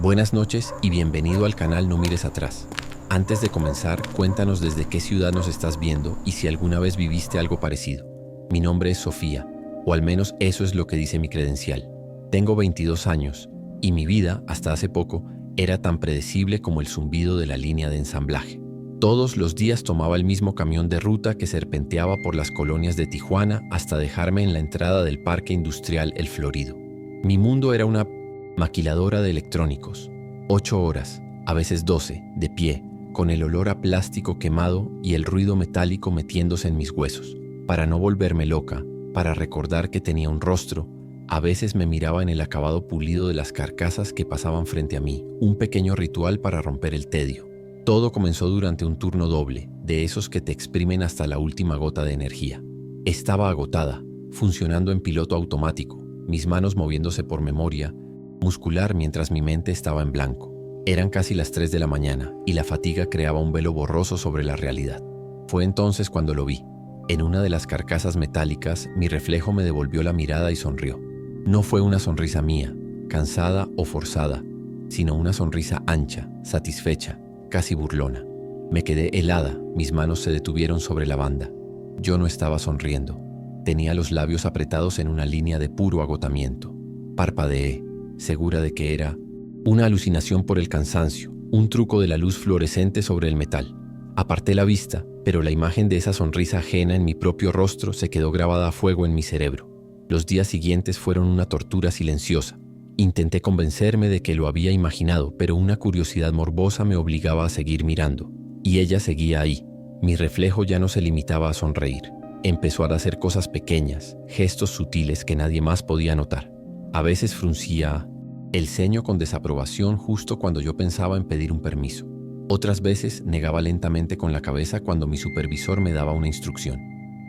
Buenas noches y bienvenido al canal No Mires Atrás. Antes de comenzar, cuéntanos desde qué ciudad nos estás viendo y si alguna vez viviste algo parecido. Mi nombre es Sofía, o al menos eso es lo que dice mi credencial. Tengo 22 años y mi vida, hasta hace poco, era tan predecible como el zumbido de la línea de ensamblaje. Todos los días tomaba el mismo camión de ruta que serpenteaba por las colonias de Tijuana hasta dejarme en la entrada del Parque Industrial El Florido. Mi mundo era una maquiladora de electrónicos, 8 horas, a veces 12, de pie, con el olor a plástico quemado y el ruido metálico metiéndose en mis huesos. Para no volverme loca, para recordar que tenía un rostro, a veces me miraba en el acabado pulido de las carcasas que pasaban frente a mí, un pequeño ritual para romper el tedio. Todo comenzó durante un turno doble, de esos que te exprimen hasta la última gota de energía. Estaba agotada, funcionando en piloto automático, mis manos moviéndose por memoria muscular mientras mi mente estaba en blanco. Eran casi las 3 de la mañana y la fatiga creaba un velo borroso sobre la realidad. Fue entonces cuando lo vi. En una de las carcasas metálicas, mi reflejo me devolvió la mirada y sonrió. No fue una sonrisa mía, cansada o forzada, sino una sonrisa ancha, satisfecha, casi burlona. Me quedé helada, mis manos se detuvieron sobre la banda. Yo no estaba sonriendo. Tenía los labios apretados en una línea de puro agotamiento. Parpadeé, segura de que era una alucinación por el cansancio, un truco de la luz fluorescente sobre el metal. Aparté la vista, pero la imagen de esa sonrisa ajena en mi propio rostro se quedó grabada a fuego en mi cerebro. Los días siguientes fueron una tortura silenciosa. Intenté convencerme de que lo había imaginado, pero una curiosidad morbosa me obligaba a seguir mirando. Y ella seguía ahí. Mi reflejo ya no se limitaba a sonreír. Empezó a hacer cosas pequeñas, gestos sutiles que nadie más podía notar. A veces fruncía el ceño con desaprobación justo cuando yo pensaba en pedir un permiso. Otras veces negaba lentamente con la cabeza cuando mi supervisor me daba una instrucción.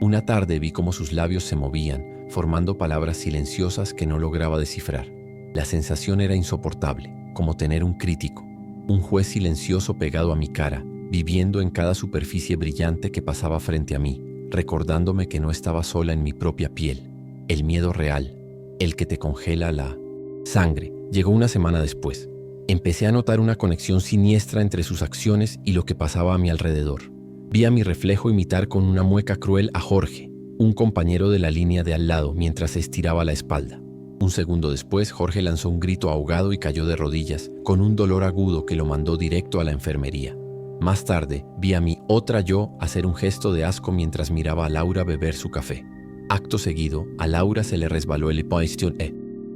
Una tarde vi cómo sus labios se movían, formando palabras silenciosas que no lograba descifrar. La sensación era insoportable, como tener un crítico, un juez silencioso pegado a mi cara, viviendo en cada superficie brillante que pasaba frente a mí, recordándome que no estaba sola en mi propia piel. El miedo real, el que te congela la sangre, llegó una semana después. Empecé a notar una conexión siniestra entre sus acciones y lo que pasaba a mi alrededor. Vi a mi reflejo imitar con una mueca cruel a Jorge, un compañero de la línea de al lado, mientras se estiraba la espalda. Un segundo después, Jorge lanzó un grito ahogado y cayó de rodillas, con un dolor agudo que lo mandó directo a la enfermería. Más tarde, vi a mi otra yo hacer un gesto de asco mientras miraba a Laura beber su café. Acto seguido, a Laura se le resbaló el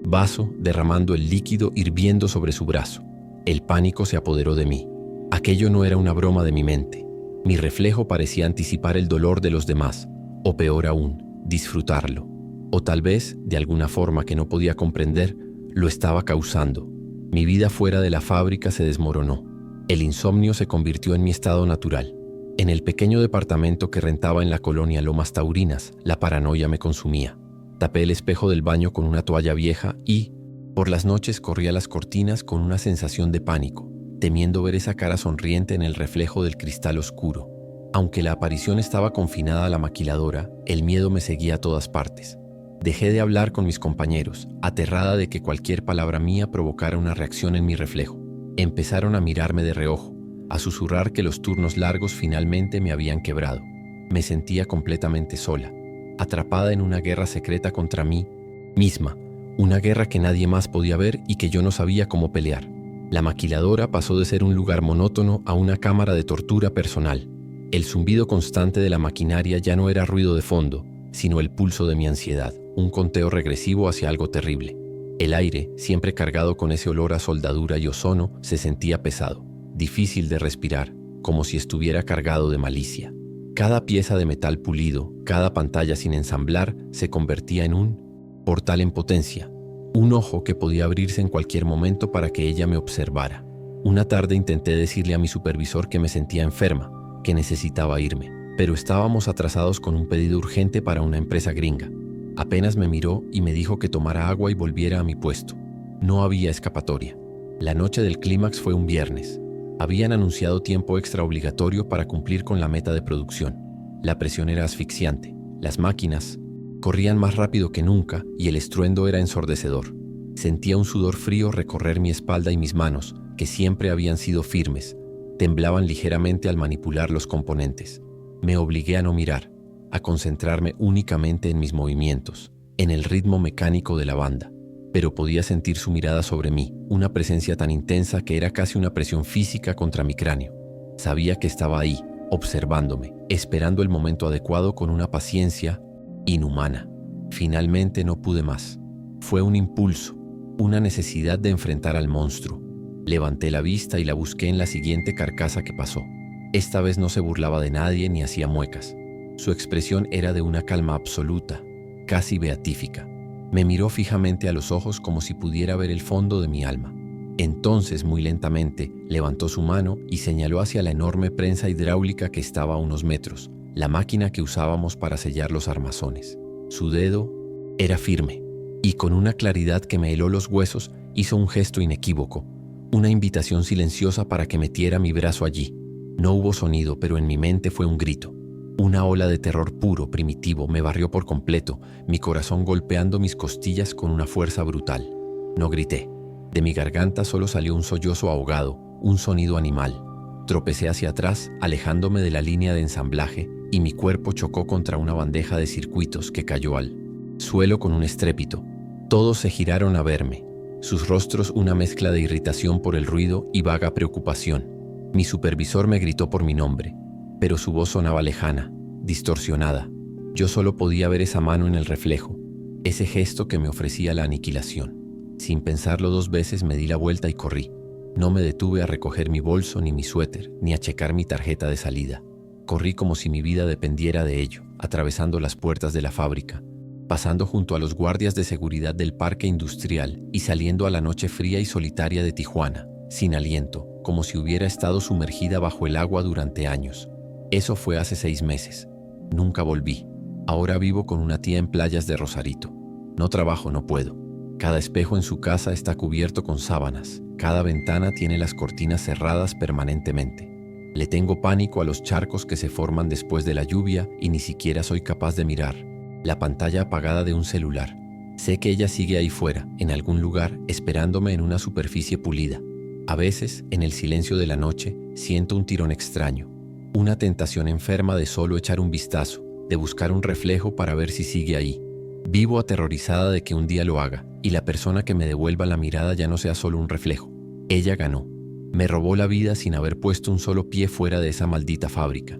vaso, derramando el líquido hirviendo sobre su brazo. El pánico se apoderó de mí. Aquello no era una broma de mi mente. Mi reflejo parecía anticipar el dolor de los demás, o peor aún, disfrutarlo. O tal vez, de alguna forma que no podía comprender, lo estaba causando. Mi vida fuera de la fábrica se desmoronó. El insomnio se convirtió en mi estado natural. En el pequeño departamento que rentaba en la colonia Lomas Taurinas, la paranoia me consumía. Tapé el espejo del baño con una toalla vieja y, por las noches, corría las cortinas con una sensación de pánico, temiendo ver esa cara sonriente en el reflejo del cristal oscuro. Aunque la aparición estaba confinada a la maquiladora, el miedo me seguía a todas partes. Dejé de hablar con mis compañeros, aterrada de que cualquier palabra mía provocara una reacción en mi reflejo. Empezaron a mirarme de reojo, a susurrar que los turnos largos finalmente me habían quebrado. Me sentía completamente sola, atrapada en una guerra secreta contra mí misma, una guerra que nadie más podía ver y que yo no sabía cómo pelear. La maquiladora pasó de ser un lugar monótono a una cámara de tortura personal. El zumbido constante de la maquinaria ya no era ruido de fondo, sino el pulso de mi ansiedad, un conteo regresivo hacia algo terrible. El aire, siempre cargado con ese olor a soldadura y ozono, se sentía pesado, difícil de respirar, como si estuviera cargado de malicia. Cada pieza de metal pulido, cada pantalla sin ensamblar, se convertía en un portal en potencia, un ojo que podía abrirse en cualquier momento para que ella me observara. Una tarde intenté decirle a mi supervisor que me sentía enferma, que necesitaba irme, pero estábamos atrasados con un pedido urgente para una empresa gringa. Apenas me miró y me dijo que tomara agua y volviera a mi puesto. No había escapatoria. La noche del clímax fue un viernes. Habían anunciado tiempo extra obligatorio para cumplir con la meta de producción. La presión era asfixiante. Las máquinas corrían más rápido que nunca y el estruendo era ensordecedor. Sentía un sudor frío recorrer mi espalda y mis manos, que siempre habían sido firmes, temblaban ligeramente al manipular los componentes. Me obligué a no mirar, a concentrarme únicamente en mis movimientos, en el ritmo mecánico de la banda. Pero podía sentir su mirada sobre mí, una presencia tan intensa que era casi una presión física contra mi cráneo. Sabía que estaba ahí, observándome, esperando el momento adecuado con una paciencia inhumana. Finalmente no pude más. Fue un impulso, una necesidad de enfrentar al monstruo. Levanté la vista y la busqué en la siguiente carcasa que pasó. Esta vez no se burlaba de nadie ni hacía muecas. Su expresión era de una calma absoluta, casi beatífica. Me miró fijamente a los ojos como si pudiera ver el fondo de mi alma. Entonces, muy lentamente, levantó su mano y señaló hacia la enorme prensa hidráulica que estaba a unos metros, la máquina que usábamos para sellar los armazones. Su dedo era firme, y con una claridad que me heló los huesos, hizo un gesto inequívoco, una invitación silenciosa para que metiera mi brazo allí. No hubo sonido, pero en mi mente fue un grito. Una ola de terror puro, primitivo, me barrió por completo, mi corazón golpeando mis costillas con una fuerza brutal. No grité. De mi garganta solo salió un sollozo ahogado, un sonido animal. Tropecé hacia atrás, alejándome de la línea de ensamblaje, y mi cuerpo chocó contra una bandeja de circuitos que cayó al suelo con un estrépito. Todos se giraron a verme, sus rostros una mezcla de irritación por el ruido y vaga preocupación. Mi supervisor me gritó por mi nombre, pero su voz sonaba lejana, distorsionada. Yo solo podía ver esa mano en el reflejo, ese gesto que me ofrecía la aniquilación. Sin pensarlo 2 veces me di la vuelta y corrí. No me detuve a recoger mi bolso, ni mi suéter, ni a checar mi tarjeta de salida. Corrí como si mi vida dependiera de ello, atravesando las puertas de la fábrica, pasando junto a los guardias de seguridad del parque industrial y saliendo a la noche fría y solitaria de Tijuana, sin aliento, como si hubiera estado sumergida bajo el agua durante años. Eso fue hace 6 meses. Nunca volví. Ahora vivo con una tía en playas de Rosarito. No trabajo, no puedo. Cada espejo en su casa está cubierto con sábanas. Cada ventana tiene las cortinas cerradas permanentemente. Le tengo pánico a los charcos que se forman después de la lluvia y ni siquiera soy capaz de mirar la pantalla apagada de un celular. Sé que ella sigue ahí fuera, en algún lugar, esperándome en una superficie pulida. A veces, en el silencio de la noche, siento un tirón extraño, una tentación enferma de solo echar un vistazo, de buscar un reflejo para ver si sigue ahí. Vivo aterrorizada de que un día lo haga y la persona que me devuelva la mirada ya no sea solo un reflejo. Ella ganó. Me robó la vida sin haber puesto un solo pie fuera de esa maldita fábrica.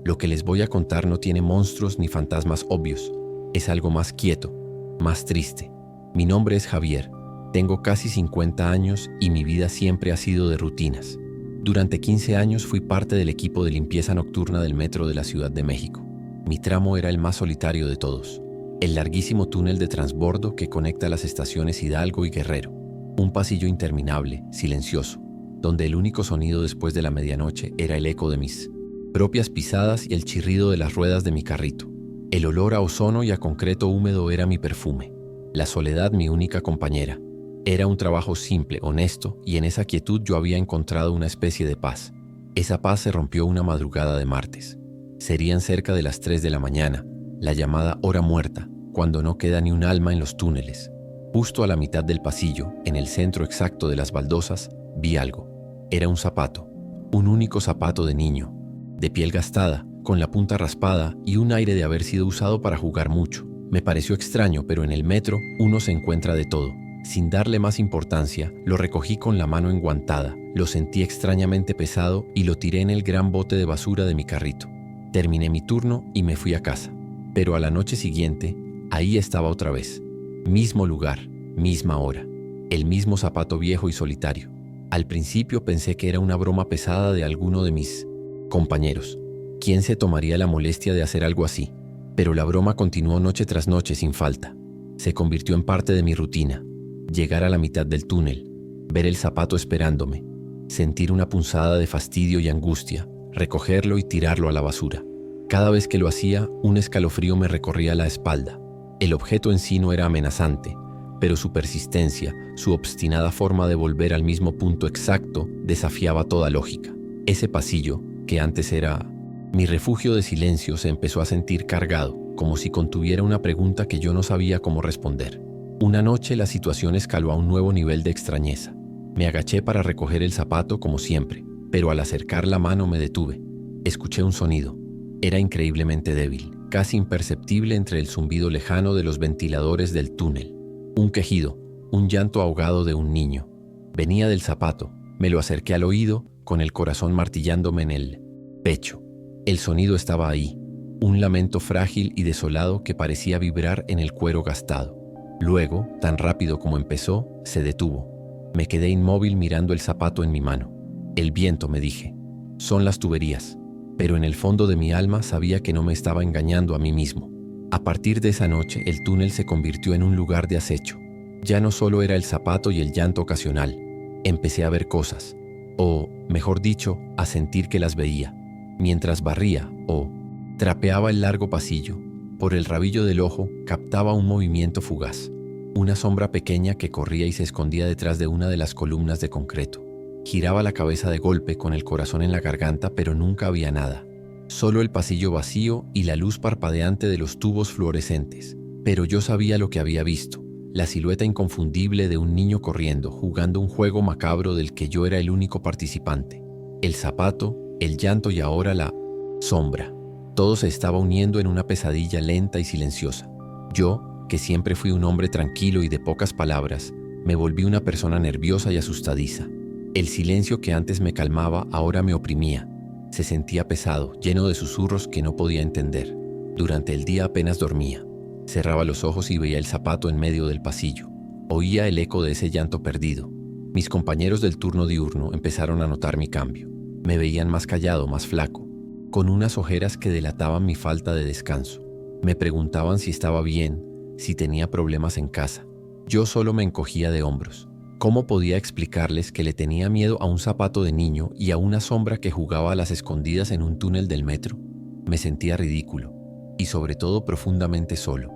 Lo que les voy a contar no tiene monstruos ni fantasmas obvios. Es algo más quieto, más triste. Mi nombre es Javier. Tengo casi 50 años y mi vida siempre ha sido de rutinas. Durante 15 años fui parte del equipo de limpieza nocturna del metro de la Ciudad de México. Mi tramo era el más solitario de todos. El larguísimo túnel de transbordo que conecta las estaciones Hidalgo y Guerrero. Un pasillo interminable, silencioso, donde el único sonido después de la medianoche era el eco de mis propias pisadas y el chirrido de las ruedas de mi carrito. El olor a ozono y a concreto húmedo era mi perfume. La soledad mi única compañera. Era un trabajo simple, honesto, y en esa quietud yo había encontrado una especie de paz. Esa paz se rompió una madrugada de martes. Serían cerca de las 3 de la mañana, la llamada hora muerta, cuando no queda ni un alma en los túneles. Justo a la mitad del pasillo, en el centro exacto de las baldosas, vi algo. Era un zapato, un único zapato de niño, de piel gastada, con la punta raspada y un aire de haber sido usado para jugar mucho. Me pareció extraño, pero en el metro uno se encuentra de todo. Sin darle más importancia, lo recogí con la mano enguantada, lo sentí extrañamente pesado y lo tiré en el gran bote de basura de mi carrito. Terminé mi turno y me fui a casa. Pero a la noche siguiente, ahí estaba otra vez. Mismo lugar, misma hora. El mismo zapato viejo y solitario. Al principio pensé que era una broma pesada de alguno de mis compañeros. ¿Quién se tomaría la molestia de hacer algo así? Pero la broma continuó noche tras noche sin falta. Se convirtió en parte de mi rutina. Llegar a la mitad del túnel, ver el zapato esperándome, sentir una punzada de fastidio y angustia, recogerlo y tirarlo a la basura. Cada vez que lo hacía, un escalofrío me recorría la espalda. El objeto en sí no era amenazante, pero su persistencia, su obstinada forma de volver al mismo punto exacto, desafiaba toda lógica. Ese pasillo, que antes era mi refugio de silencio, se empezó a sentir cargado, como si contuviera una pregunta que yo no sabía cómo responder. Una noche la situación escaló a un nuevo nivel de extrañeza. Me agaché para recoger el zapato como siempre, pero al acercar la mano me detuve. Escuché un sonido. Era increíblemente débil, casi imperceptible entre el zumbido lejano de los ventiladores del túnel. Un quejido, un llanto ahogado de un niño. Venía del zapato. Me lo acerqué al oído, con el corazón martillándome en el pecho. El sonido estaba ahí, un lamento frágil y desolado que parecía vibrar en el cuero gastado. Luego, tan rápido como empezó, se detuvo. Me quedé inmóvil mirando el zapato en mi mano. El viento, me dije. Son las tuberías. Pero en el fondo de mi alma sabía que no me estaba engañando a mí mismo. A partir de esa noche, el túnel se convirtió en un lugar de acecho. Ya no solo era el zapato y el llanto ocasional. Empecé a ver cosas, o, mejor dicho, a sentir que las veía. Mientras barría, o trapeaba el largo pasillo, por el rabillo del ojo captaba un movimiento fugaz. Una sombra pequeña que corría y se escondía detrás de una de las columnas de concreto. Giraba la cabeza de golpe con el corazón en la garganta, pero nunca había nada. Solo el pasillo vacío y la luz parpadeante de los tubos fluorescentes. Pero yo sabía lo que había visto. La silueta inconfundible de un niño corriendo, jugando un juego macabro del que yo era el único participante. El zapato, el llanto y ahora la sombra. Todo se estaba uniendo en una pesadilla lenta y silenciosa. Yo, que siempre fui un hombre tranquilo y de pocas palabras, me volví una persona nerviosa y asustadiza. El silencio que antes me calmaba ahora me oprimía. Se sentía pesado, lleno de susurros que no podía entender. Durante el día apenas dormía. Cerraba los ojos y veía el zapato en medio del pasillo. Oía el eco de ese llanto perdido. Mis compañeros del turno diurno empezaron a notar mi cambio. Me veían más callado, más flaco, con unas ojeras que delataban mi falta de descanso. Me preguntaban si estaba bien, si tenía problemas en casa. Yo solo me encogía de hombros. ¿Cómo podía explicarles que le tenía miedo a un zapato de niño y a una sombra que jugaba a las escondidas en un túnel del metro? Me sentía ridículo y sobre todo profundamente solo.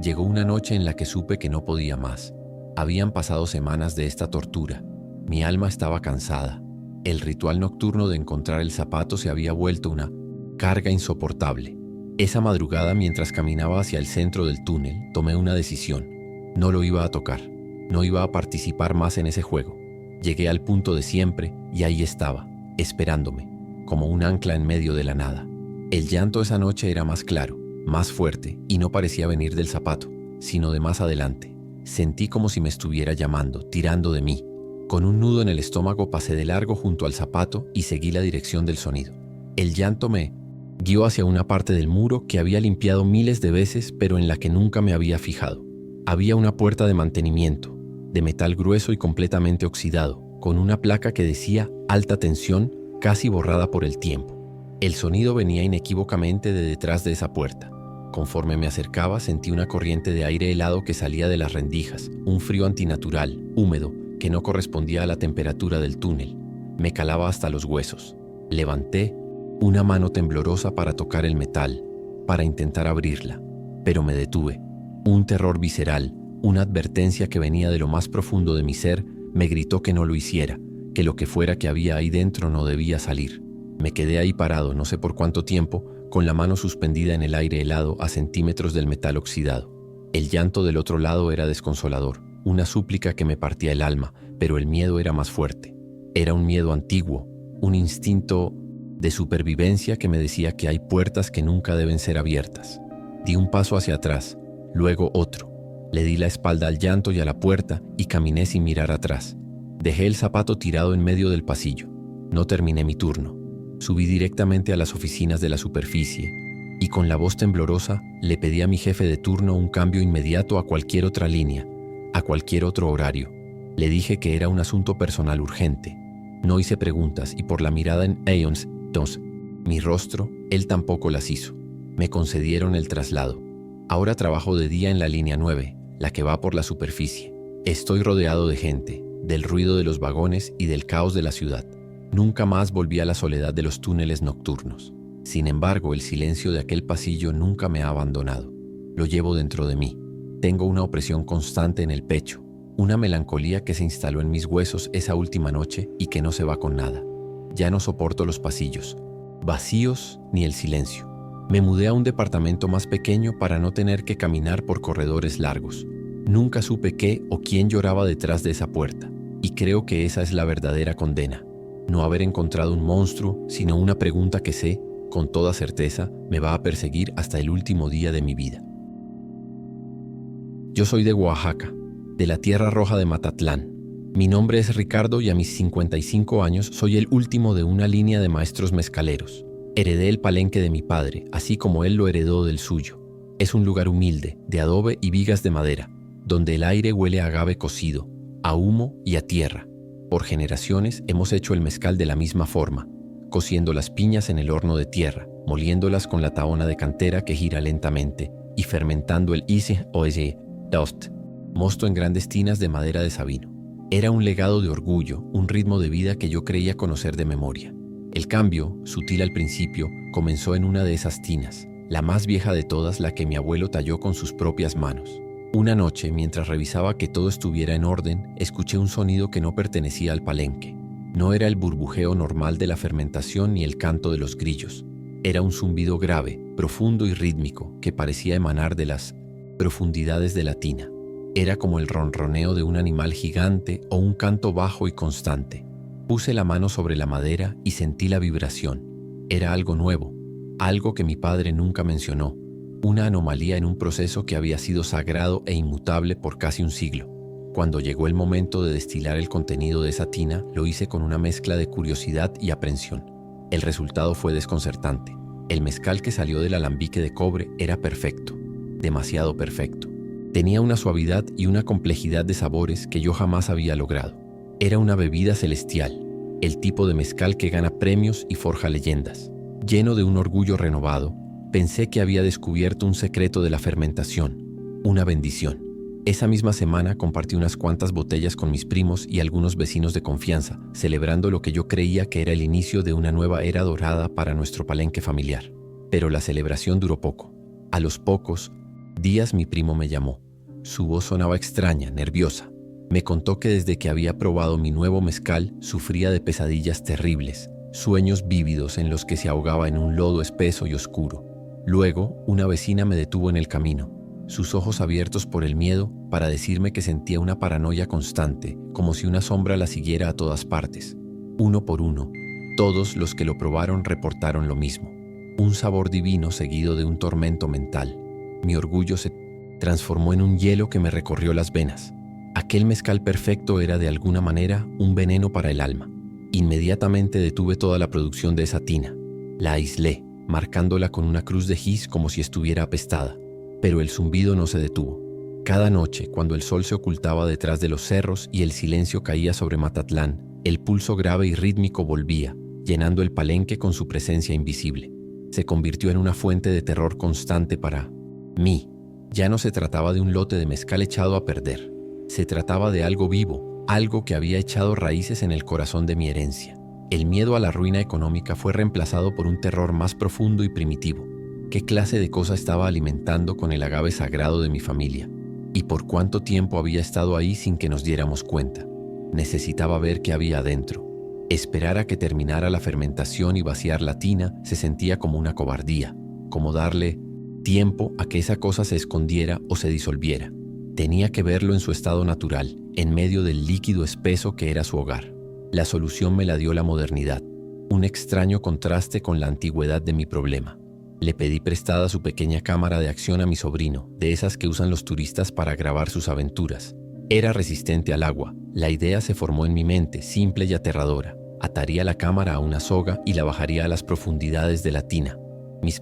Llegó una noche en la que supe que no podía más. Habían pasado semanas de esta tortura. Mi alma estaba cansada. El ritual nocturno de encontrar el zapato se había vuelto una carga insoportable. Esa madrugada, mientras caminaba hacia el centro del túnel, tomé una decisión. No lo iba a tocar. No iba a participar más en ese juego. Llegué al punto de siempre y ahí estaba, esperándome, como un ancla en medio de la nada. El llanto esa noche era más claro, más fuerte, y no parecía venir del zapato, sino de más adelante. Sentí como si me estuviera llamando, tirando de mí. Con un nudo en el estómago pasé de largo junto al zapato y seguí la dirección del sonido. El llanto me guió hacia una parte del muro que había limpiado miles de veces, pero en la que nunca me había fijado. Había una puerta de mantenimiento, de metal grueso y completamente oxidado, con una placa que decía alta tensión, casi borrada por el tiempo. El sonido venía inequívocamente de detrás de esa puerta. Conforme me acercaba, sentí una corriente de aire helado que salía de las rendijas, un frío antinatural, húmedo, que no correspondía a la temperatura del túnel. Me calaba hasta los huesos. Levanté una mano temblorosa para tocar el metal, para intentar abrirla, pero me detuve. Un terror visceral, una advertencia que venía de lo más profundo de mi ser, me gritó que no lo hiciera, que lo que fuera que había ahí dentro no debía salir. Me quedé ahí parado, no sé por cuánto tiempo, con la mano suspendida en el aire helado a centímetros del metal oxidado. El llanto del otro lado era desconsolador, una súplica que me partía el alma, pero el miedo era más fuerte. Era un miedo antiguo, un instinto de supervivencia que me decía que hay puertas que nunca deben ser abiertas. Di un paso hacia atrás, luego otro. Le di la espalda al llanto y a la puerta y caminé sin mirar atrás. Dejé el zapato tirado en medio del pasillo. No terminé mi turno. Subí directamente a las oficinas de la superficie y con la voz temblorosa le pedí a mi jefe de turno un cambio inmediato a cualquier otra línea, a cualquier otro horario. Le dije que era un asunto personal urgente. No hice preguntas y por la mirada en Aeons, mi rostro, él tampoco las hizo. Me concedieron el traslado. Ahora trabajo de día en la línea 9, la que va por la superficie. Estoy rodeado de gente, del ruido de los vagones y del caos de la ciudad. Nunca más volví a la soledad de los túneles nocturnos. Sin embargo, el silencio de aquel pasillo nunca me ha abandonado. Lo llevo dentro de mí. Tengo una opresión constante en el pecho, una melancolía que se instaló en mis huesos esa última noche y que no se va con nada. Ya no soporto los pasillos, vacíos ni el silencio. Me mudé a un departamento más pequeño para no tener que caminar por corredores largos. Nunca supe qué o quién lloraba detrás de esa puerta, y creo que esa es la verdadera condena. No haber encontrado un monstruo, sino una pregunta que sé, con toda certeza, me va a perseguir hasta el último día de mi vida. Yo soy de Oaxaca, de la Tierra Roja de Matatlán. Mi nombre es Ricardo y a mis 55 años soy el último de una línea de maestros mezcaleros. Heredé el palenque de mi padre, así como él lo heredó del suyo. Es un lugar humilde, de adobe y vigas de madera, donde el aire huele a agave cocido, a humo y a tierra. Por generaciones hemos hecho el mezcal de la misma forma, cociendo las piñas en el horno de tierra, moliéndolas con la tahona de cantera que gira lentamente y fermentando el ise o ese dost, mosto en grandes tinas de madera de sabino. Era un legado de orgullo, un ritmo de vida que yo creía conocer de memoria. El cambio, sutil al principio, comenzó en una de esas tinas, la más vieja de todas, la que mi abuelo talló con sus propias manos. Una noche, mientras revisaba que todo estuviera en orden, escuché un sonido que no pertenecía al palenque. No era el burbujeo normal de la fermentación ni el canto de los grillos. Era un zumbido grave, profundo y rítmico que parecía emanar de las profundidades de la tina. Era como el ronroneo de un animal gigante o un canto bajo y constante. Puse la mano sobre la madera y sentí la vibración. Era algo nuevo, algo que mi padre nunca mencionó, una anomalía en un proceso que había sido sagrado e inmutable por casi un siglo. Cuando llegó el momento de destilar el contenido de esa tina, lo hice con una mezcla de curiosidad y aprensión. El resultado fue desconcertante. El mezcal que salió del alambique de cobre era perfecto, demasiado perfecto. Tenía una suavidad y una complejidad de sabores que yo jamás había logrado. Era una bebida celestial, el tipo de mezcal que gana premios y forja leyendas. Lleno de un orgullo renovado, pensé que había descubierto un secreto de la fermentación, una bendición. Esa misma semana compartí unas cuantas botellas con mis primos y algunos vecinos de confianza, celebrando lo que yo creía que era el inicio de una nueva era dorada para nuestro palenque familiar. Pero la celebración duró poco. A los pocos días mi primo me llamó. Su voz sonaba extraña, nerviosa. Me contó que desde que había probado mi nuevo mezcal sufría de pesadillas terribles, sueños vívidos en los que se ahogaba en un lodo espeso y oscuro. Luego, una vecina me detuvo en el camino, sus ojos abiertos por el miedo para decirme que sentía una paranoia constante, como si una sombra la siguiera a todas partes. Uno por uno, todos los que lo probaron reportaron lo mismo. Un sabor divino seguido de un tormento mental. Mi orgullo se transformó en un hielo que me recorrió las venas. Aquel mezcal perfecto era de alguna manera un veneno para el alma. Inmediatamente detuve toda la producción de esa tina. La aislé, marcándola con una cruz de gis como si estuviera apestada. Pero el zumbido no se detuvo. Cada noche, cuando el sol se ocultaba detrás de los cerros y el silencio caía sobre Matatlán, el pulso grave y rítmico volvía, llenando el palenque con su presencia invisible. Se convirtió en una fuente de terror constante para mí. Ya no se trataba de un lote de mezcal echado a perder. Se trataba de algo vivo, algo que había echado raíces en el corazón de mi herencia. El miedo a la ruina económica fue reemplazado por un terror más profundo y primitivo. ¿Qué clase de cosa estaba alimentando con el agave sagrado de mi familia? ¿Y por cuánto tiempo había estado ahí sin que nos diéramos cuenta? Necesitaba ver qué había adentro. Esperar a que terminara la fermentación y vaciar la tina se sentía como una cobardía, como darle tiempo a que esa cosa se escondiera o se disolviera. Tenía que verlo en su estado natural, en medio del líquido espeso que era su hogar. La solución me la dio la modernidad, un extraño contraste con la antigüedad de mi problema. Le pedí prestada su pequeña cámara de acción a mi sobrino, de esas que usan los turistas para grabar sus aventuras. Era resistente al agua. La idea se formó en mi mente, simple y aterradora. Ataría la cámara a una soga y la bajaría a las profundidades de la tina. Mis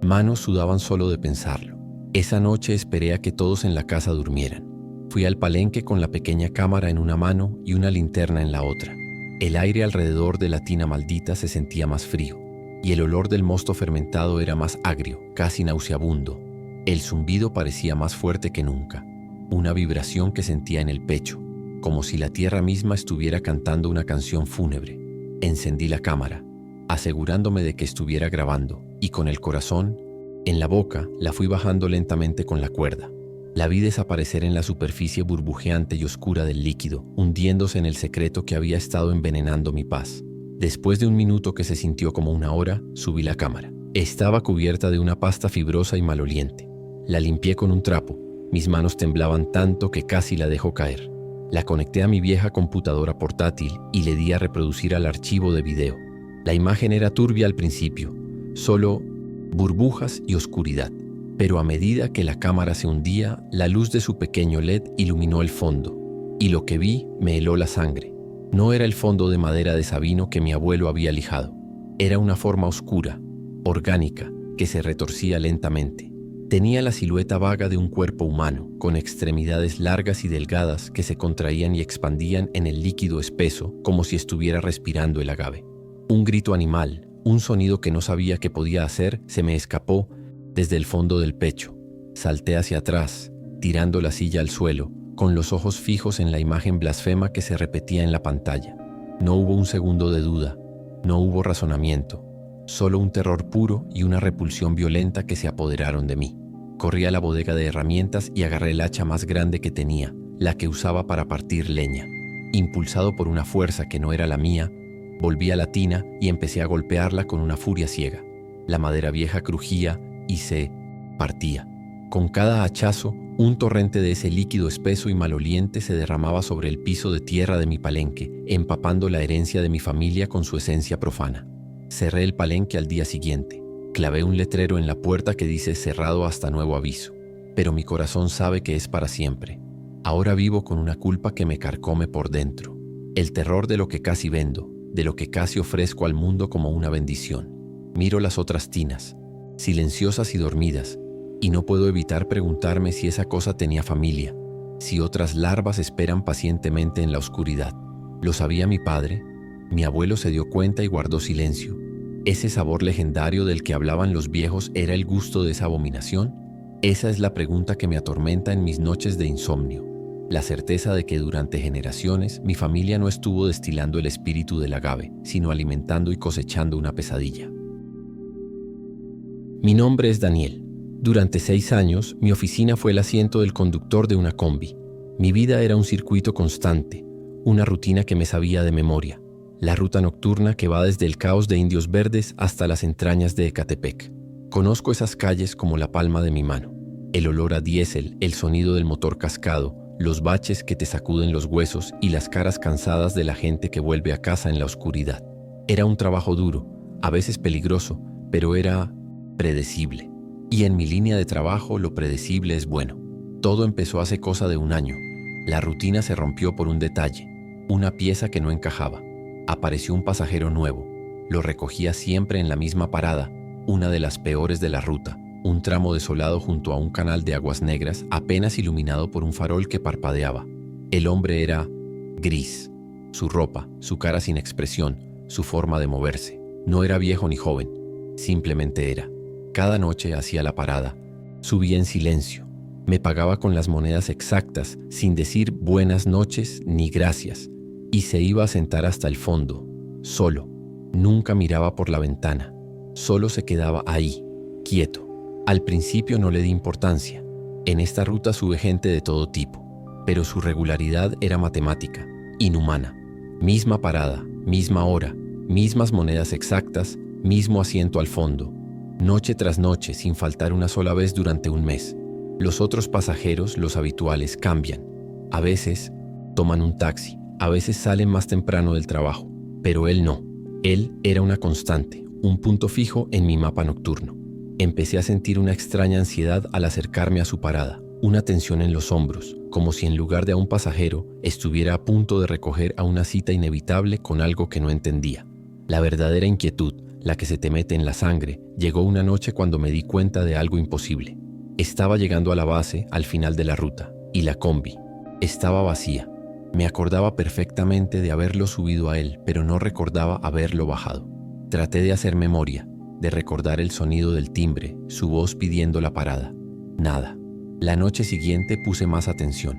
manos sudaban solo de pensarlo. Esa noche esperé a que todos en la casa durmieran. Fui al palenque con la pequeña cámara en una mano y una linterna en la otra. El aire alrededor de la tina maldita se sentía más frío, y el olor del mosto fermentado era más agrio, casi nauseabundo. El zumbido parecía más fuerte que nunca, una vibración que sentía en el pecho, como si la tierra misma estuviera cantando una canción fúnebre. Encendí la cámara, asegurándome de que estuviera grabando, y con el corazón en la boca la fui bajando lentamente con la cuerda. La vi desaparecer en la superficie burbujeante y oscura del líquido, hundiéndose en el secreto que había estado envenenando mi paz. Después de un minuto que se sintió como una hora, subí la cámara. Estaba cubierta de una pasta fibrosa y maloliente. La limpié con un trapo. Mis manos temblaban tanto que casi la dejó caer. La conecté a mi vieja computadora portátil y le di a reproducir al archivo de video. La imagen era turbia al principio, solo burbujas y oscuridad. Pero a medida que la cámara se hundía, la luz de su pequeño LED iluminó el fondo. Y lo que vi me heló la sangre. No era el fondo de madera de sabino que mi abuelo había lijado. Era una forma oscura, orgánica, que se retorcía lentamente. Tenía la silueta vaga de un cuerpo humano, con extremidades largas y delgadas que se contraían y expandían en el líquido espeso como si estuviera respirando el agave. Un grito animal, un sonido que no sabía qué podía hacer, se me escapó desde el fondo del pecho. Salté hacia atrás, tirando la silla al suelo, con los ojos fijos en la imagen blasfema que se repetía en la pantalla. No hubo un segundo de duda, no hubo razonamiento, solo un terror puro y una repulsión violenta que se apoderaron de mí. Corrí a la bodega de herramientas y agarré el hacha más grande que tenía, la que usaba para partir leña. Impulsado por una fuerza que no era la mía, volví a la tina y empecé a golpearla con una furia ciega. La madera vieja crujía y se partía. Con cada hachazo, un torrente de ese líquido espeso y maloliente se derramaba sobre el piso de tierra de mi palenque, empapando la herencia de mi familia con su esencia profana. Cerré el palenque al día siguiente. Clavé un letrero en la puerta que dice cerrado hasta nuevo aviso. Pero mi corazón sabe que es para siempre. Ahora vivo con una culpa que me carcome por dentro. El terror de lo que casi vendo, de lo que casi ofrezco al mundo como una bendición. Miro las otras tinas, silenciosas y dormidas, y no puedo evitar preguntarme si esa cosa tenía familia, si otras larvas esperan pacientemente en la oscuridad. ¿Lo sabía mi padre? Mi abuelo se dio cuenta y guardó silencio. ¿Ese sabor legendario del que hablaban los viejos era el gusto de esa abominación? Esa es la pregunta que me atormenta en mis noches de insomnio. La certeza de que durante generaciones mi familia no estuvo destilando el espíritu del agave, sino alimentando y cosechando una pesadilla. Mi nombre es Daniel. Durante 6 años, mi oficina fue el asiento del conductor de una combi. Mi vida era un circuito constante, una rutina que me sabía de memoria. La ruta nocturna que va desde el caos de Indios Verdes hasta las entrañas de Ecatepec. Conozco esas calles como la palma de mi mano. El olor a diésel, el sonido del motor cascado, los baches que te sacuden los huesos y las caras cansadas de la gente que vuelve a casa en la oscuridad. Era un trabajo duro, a veces peligroso, pero era predecible. Y en mi línea de trabajo lo predecible es bueno. Todo empezó hace cosa de 1 año. La rutina se rompió por un detalle, una pieza que no encajaba. Apareció un pasajero nuevo. Lo recogía siempre en la misma parada, una de las peores de la ruta, un tramo desolado junto a un canal de aguas negras apenas iluminado por un farol que parpadeaba. El hombre era gris. Su ropa, su cara sin expresión, su forma de moverse. No era viejo ni joven, simplemente era. Cada noche hacía la parada. Subía en silencio. Me pagaba con las monedas exactas, sin decir buenas noches ni gracias. Y se iba a sentar hasta el fondo, solo. Nunca miraba por la ventana. Solo se quedaba ahí, quieto. Al principio no le di importancia. En esta ruta sube gente de todo tipo. Pero su regularidad era matemática, inhumana. Misma parada, misma hora, mismas monedas exactas, mismo asiento al fondo. Noche tras noche, sin faltar una sola vez durante 1 mes. Los otros pasajeros, los habituales, cambian. A veces toman un taxi, a veces salen más temprano del trabajo, pero él no. Él era una constante, un punto fijo en mi mapa nocturno. Empecé a sentir una extraña ansiedad al acercarme a su parada, una tensión en los hombros, como si en lugar de a un pasajero estuviera a punto de recoger a una cita inevitable con algo que no entendía. La verdadera inquietud, la que se te mete en la sangre, llegó una noche cuando me di cuenta de algo imposible. Estaba llegando a la base al final de la ruta, y la combi estaba vacía. Me acordaba perfectamente de haberlo subido a él, pero no recordaba haberlo bajado. Traté de hacer memoria, de recordar el sonido del timbre, su voz pidiendo la parada. Nada. La noche siguiente puse más atención.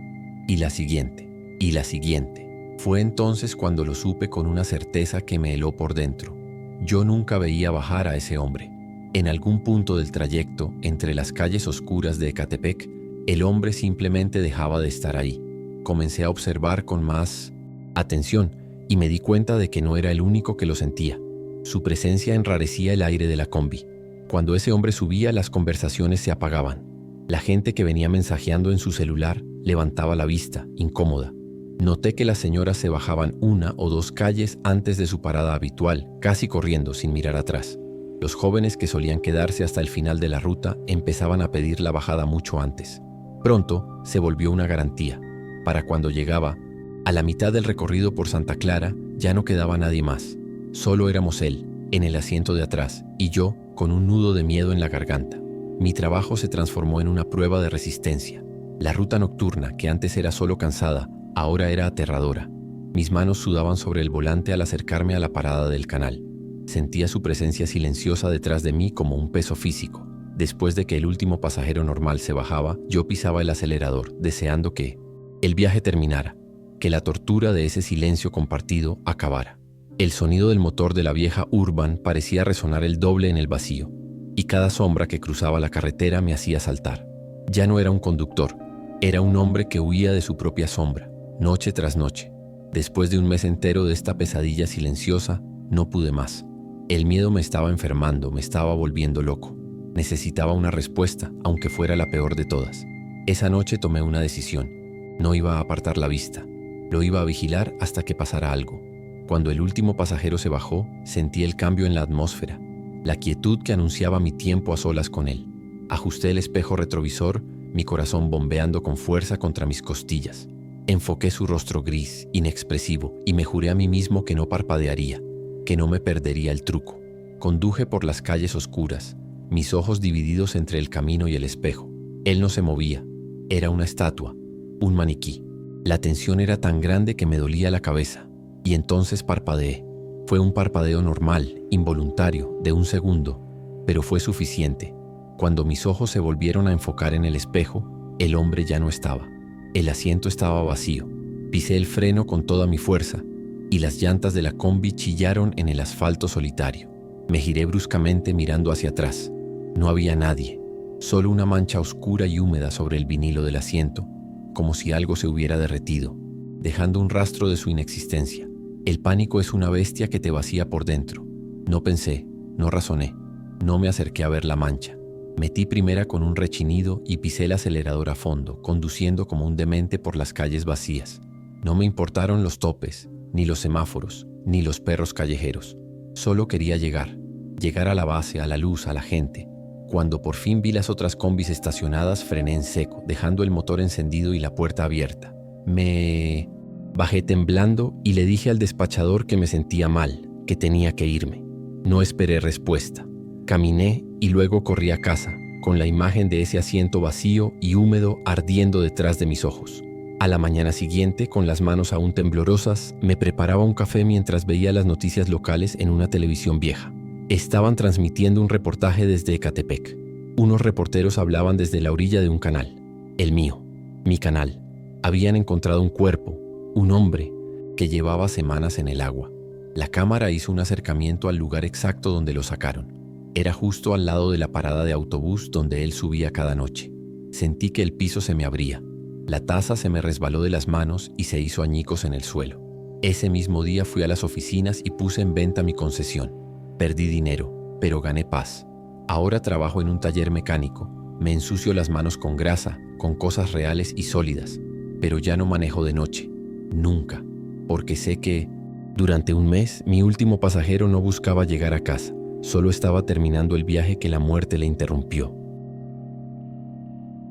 Y la siguiente. Y la siguiente. Fue entonces cuando lo supe con una certeza que me heló por dentro. Yo nunca veía bajar a ese hombre. En algún punto del trayecto, entre las calles oscuras de Ecatepec, el hombre simplemente dejaba de estar ahí. Comencé a observar con más atención y me di cuenta de que no era el único que lo sentía. Su presencia enrarecía el aire de la combi. Cuando ese hombre subía, las conversaciones se apagaban. La gente que venía mensajeando en su celular levantaba la vista, incómoda. Noté que las señoras se bajaban 1 o 2 calles antes de su parada habitual, casi corriendo sin mirar atrás. Los jóvenes que solían quedarse hasta el final de la ruta empezaban a pedir la bajada mucho antes. Pronto se volvió una garantía. Para cuando llegaba, a la mitad del recorrido por Santa Clara, ya no quedaba nadie más. Solo éramos él, en el asiento de atrás, y yo con un nudo de miedo en la garganta. Mi trabajo se transformó en una prueba de resistencia. La ruta nocturna, que antes era solo cansada, ahora era aterradora. Mis manos sudaban sobre el volante al acercarme a la parada del canal. Sentía su presencia silenciosa detrás de mí como un peso físico. Después de que el último pasajero normal se bajaba, yo pisaba el acelerador, deseando que el viaje terminara, que la tortura de ese silencio compartido acabara. El sonido del motor de la vieja Urban parecía resonar el doble en el vacío, y cada sombra que cruzaba la carretera me hacía saltar. Ya no era un conductor, era un hombre que huía de su propia sombra, noche tras noche. Después de un mes entero de esta pesadilla silenciosa, no pude más. El miedo me estaba enfermando, me estaba volviendo loco. Necesitaba una respuesta, aunque fuera la peor de todas. Esa noche tomé una decisión. No iba a apartar la vista. Lo iba a vigilar hasta que pasara algo. Cuando el último pasajero se bajó, sentí el cambio en la atmósfera, la quietud que anunciaba mi tiempo a solas con él. Ajusté el espejo retrovisor, mi corazón bombeando con fuerza contra mis costillas. Enfoqué su rostro gris, inexpresivo, y me juré a mí mismo que no parpadearía, que no me perdería el truco. Conduje por las calles oscuras, mis ojos divididos entre el camino y el espejo. Él no se movía. Era una estatua, un maniquí. La tensión era tan grande que me dolía la cabeza. Y entonces parpadeé. Fue un parpadeo normal, involuntario, de 1 segundo, pero fue suficiente. Cuando mis ojos se volvieron a enfocar en el espejo, el hombre ya no estaba. El asiento estaba vacío. Pisé el freno con toda mi fuerza y las llantas de la combi chillaron en el asfalto solitario. Me giré bruscamente mirando hacia atrás. No había nadie, solo una mancha oscura y húmeda sobre el vinilo del asiento, como si algo se hubiera derretido, dejando un rastro de su inexistencia. El pánico es una bestia que te vacía por dentro. No pensé, no razoné, no me acerqué a ver la mancha. Metí primera con un rechinido y pisé el acelerador a fondo, conduciendo como un demente por las calles vacías. No me importaron los topes, ni los semáforos, ni los perros callejeros. Solo quería llegar a la base, a la luz, a la gente. Cuando por fin vi las otras combis estacionadas, frené en seco, dejando el motor encendido y la puerta abierta. Bajé temblando y le dije al despachador que me sentía mal, que tenía que irme. No esperé respuesta. Caminé y luego corrí a casa, con la imagen de ese asiento vacío y húmedo ardiendo detrás de mis ojos. A la mañana siguiente, con las manos aún temblorosas, me preparaba un café mientras veía las noticias locales en una televisión vieja. Estaban transmitiendo un reportaje desde Ecatepec. Unos reporteros hablaban desde la orilla de un canal. El mío, mi canal. Habían encontrado un cuerpo, un hombre, que llevaba semanas en el agua. La cámara hizo un acercamiento al lugar exacto donde lo sacaron. Era justo al lado de la parada de autobús donde él subía cada noche. Sentí que el piso se me abría. La taza se me resbaló de las manos y se hizo añicos en el suelo. Ese mismo día fui a las oficinas y puse en venta mi concesión. Perdí dinero, pero gané paz. Ahora trabajo en un taller mecánico. Me ensucio las manos con grasa, con cosas reales y sólidas. Pero ya no manejo de noche. Nunca. Porque sé que, durante un mes, mi último pasajero no buscaba llegar a casa. Solo estaba terminando el viaje que la muerte le interrumpió.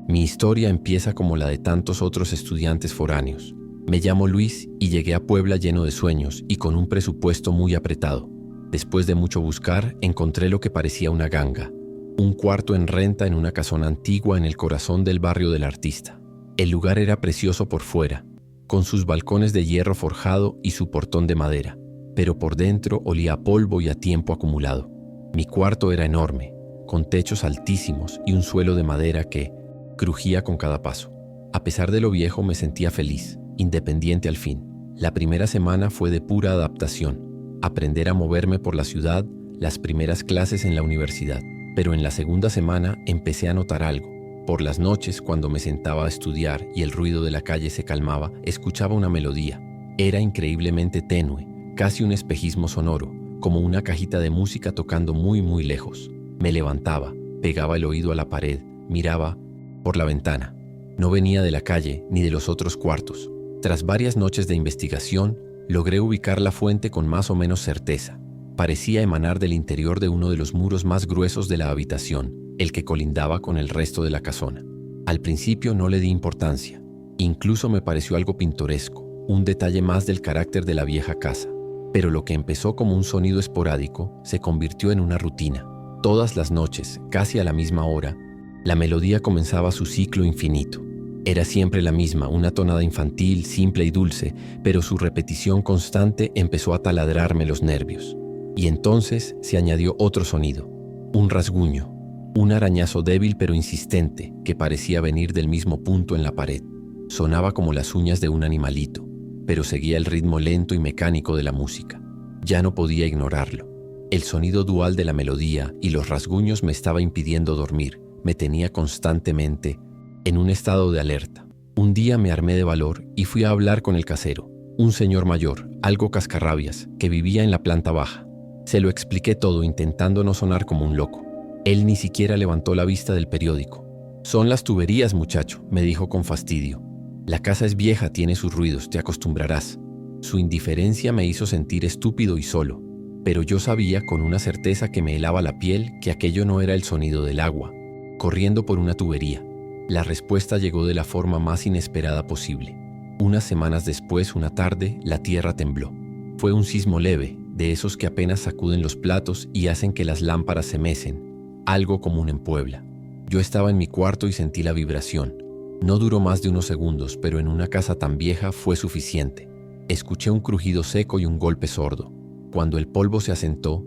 Mi historia empieza como la de tantos otros estudiantes foráneos. Me llamo Luis y llegué a Puebla lleno de sueños y con un presupuesto muy apretado. Después de mucho buscar, encontré lo que parecía una ganga. Un cuarto en renta en una casona antigua en el corazón del barrio del Artista. El lugar era precioso por fuera, con sus balcones de hierro forjado y su portón de madera, pero por dentro olía a polvo y a tiempo acumulado. Mi cuarto era enorme, con techos altísimos y un suelo de madera que crujía con cada paso. A pesar de lo viejo, me sentía feliz, independiente al fin. La primera semana fue de pura adaptación, aprender a moverme por la ciudad, las primeras clases en la universidad. Pero en la segunda semana empecé a notar algo. Por las noches, cuando me sentaba a estudiar y el ruido de la calle se calmaba, escuchaba una melodía. Era increíblemente tenue, casi un espejismo sonoro, como una cajita de música tocando muy muy lejos. Me levantaba, pegaba el oído a la pared, miraba por la ventana. No venía de la calle ni de los otros cuartos. Tras varias noches de investigación, logré ubicar la fuente con más o menos certeza. Parecía emanar del interior de uno de los muros más gruesos de la habitación, el que colindaba con el resto de la casona. Al principio no le di importancia. Incluso me pareció algo pintoresco, un detalle más del carácter de la vieja casa. Pero lo que empezó como un sonido esporádico se convirtió en una rutina. Todas las noches, casi a la misma hora, la melodía comenzaba su ciclo infinito. Era siempre la misma, una tonada infantil, simple y dulce, pero su repetición constante empezó a taladrarme los nervios. Y entonces se añadió otro sonido, un rasguño, un arañazo débil pero insistente que parecía venir del mismo punto en la pared. Sonaba como las uñas de un animalito, pero seguía el ritmo lento y mecánico de la música. Ya no podía ignorarlo. El sonido dual de la melodía y los rasguños me estaba impidiendo dormir, me tenía constantemente en un estado de alerta. Un día me armé de valor y fui a hablar con el casero, un señor mayor, algo cascarrabias, que vivía en la planta baja. Se lo expliqué todo intentando no sonar como un loco. Él ni siquiera levantó la vista del periódico. «Son las tuberías, muchacho», me dijo con fastidio. «La casa es vieja, tiene sus ruidos, te acostumbrarás». Su indiferencia me hizo sentir estúpido y solo, pero yo sabía con una certeza que me helaba la piel que aquello no era el sonido del agua, corriendo por una tubería. La respuesta llegó de la forma más inesperada posible. Unas semanas después, una tarde, la tierra tembló. Fue un sismo leve, de esos que apenas sacuden los platos y hacen que las lámparas se mecen, algo común en Puebla. Yo estaba en mi cuarto y sentí la vibración. No duró más de unos segundos, pero en una casa tan vieja fue suficiente. Escuché un crujido seco y un golpe sordo. Cuando el polvo se asentó,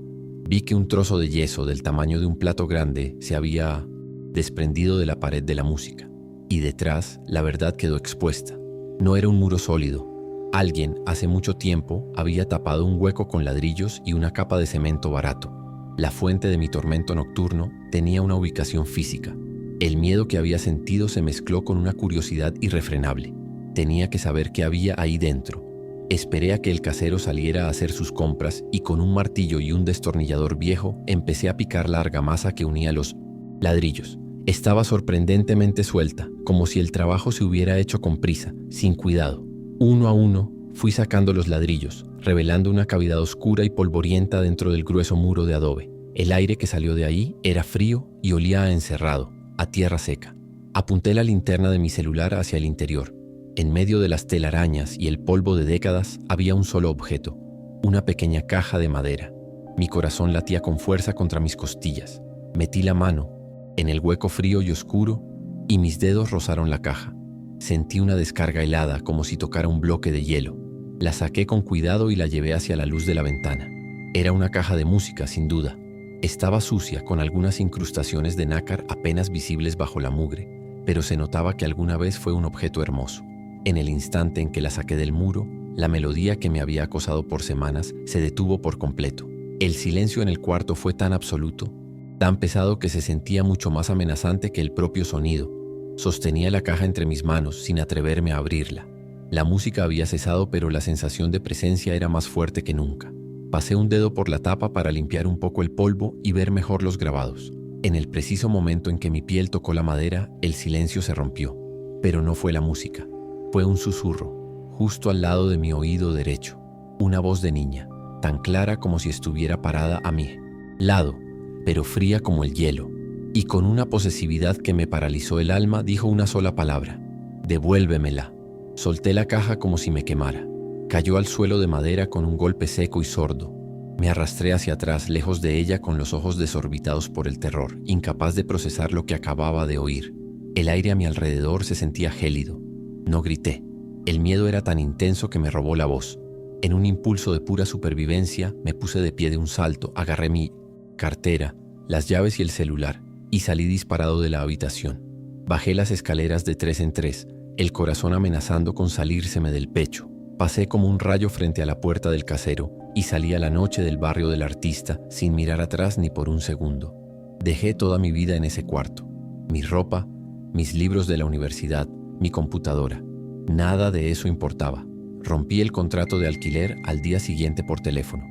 vi que un trozo de yeso del tamaño de un plato grande se había desprendido de la pared de la música. Y detrás, la verdad quedó expuesta. No era un muro sólido. Alguien, hace mucho tiempo, había tapado un hueco con ladrillos y una capa de cemento barato. La fuente de mi tormento nocturno tenía una ubicación física. El miedo que había sentido se mezcló con una curiosidad irrefrenable. Tenía que saber qué había ahí dentro. Esperé a que el casero saliera a hacer sus compras y con un martillo y un destornillador viejo empecé a picar la argamasa que unía los ladrillos. Estaba sorprendentemente suelta, como si el trabajo se hubiera hecho con prisa, sin cuidado. Uno a uno fui sacando los ladrillos, revelando una cavidad oscura y polvorienta dentro del grueso muro de adobe. El aire que salió de ahí era frío y olía a encerrado, a tierra seca. Apunté la linterna de mi celular hacia el interior. En medio de las telarañas y el polvo de décadas había un solo objeto, una pequeña caja de madera. Mi corazón latía con fuerza contra mis costillas. Metí la mano en el hueco frío y oscuro y mis dedos rozaron la caja. Sentí una descarga helada como si tocara un bloque de hielo. La saqué con cuidado y la llevé hacia la luz de la ventana. Era una caja de música, sin duda. Estaba sucia, con algunas incrustaciones de nácar apenas visibles bajo la mugre, pero se notaba que alguna vez fue un objeto hermoso. En el instante en que la saqué del muro, la melodía que me había acosado por semanas se detuvo por completo. El silencio en el cuarto fue tan absoluto, tan pesado que se sentía mucho más amenazante que el propio sonido. Sostenía la caja entre mis manos sin atreverme a abrirla. La música había cesado, pero la sensación de presencia era más fuerte que nunca. Pasé un dedo por la tapa para limpiar un poco el polvo y ver mejor los grabados. En el preciso momento en que mi piel tocó la madera, el silencio se rompió. Pero no fue la música. Fue un susurro, justo al lado de mi oído derecho. Una voz de niña, tan clara como si estuviera parada a mi lado, pero fría como el hielo. Y con una posesividad que me paralizó el alma, dijo una sola palabra: «Devuélvemela». Solté la caja como si me quemara. Cayó al suelo de madera con un golpe seco y sordo. Me arrastré hacia atrás, lejos de ella, con los ojos desorbitados por el terror, incapaz de procesar lo que acababa de oír. El aire a mi alrededor se sentía gélido. No grité. El miedo era tan intenso que me robó la voz. En un impulso de pura supervivencia, me puse de pie de un salto, agarré mi cartera, las llaves y el celular, y salí disparado de la habitación. Bajé las escaleras de 3 en 3, el corazón amenazando con salírseme del pecho. Pasé como un rayo frente a la puerta del casero y salí a la noche del barrio del artista sin mirar atrás ni por un segundo. Dejé toda mi vida en ese cuarto. Mi ropa, mis libros de la universidad, mi computadora. Nada de eso importaba. Rompí el contrato de alquiler al día siguiente por teléfono.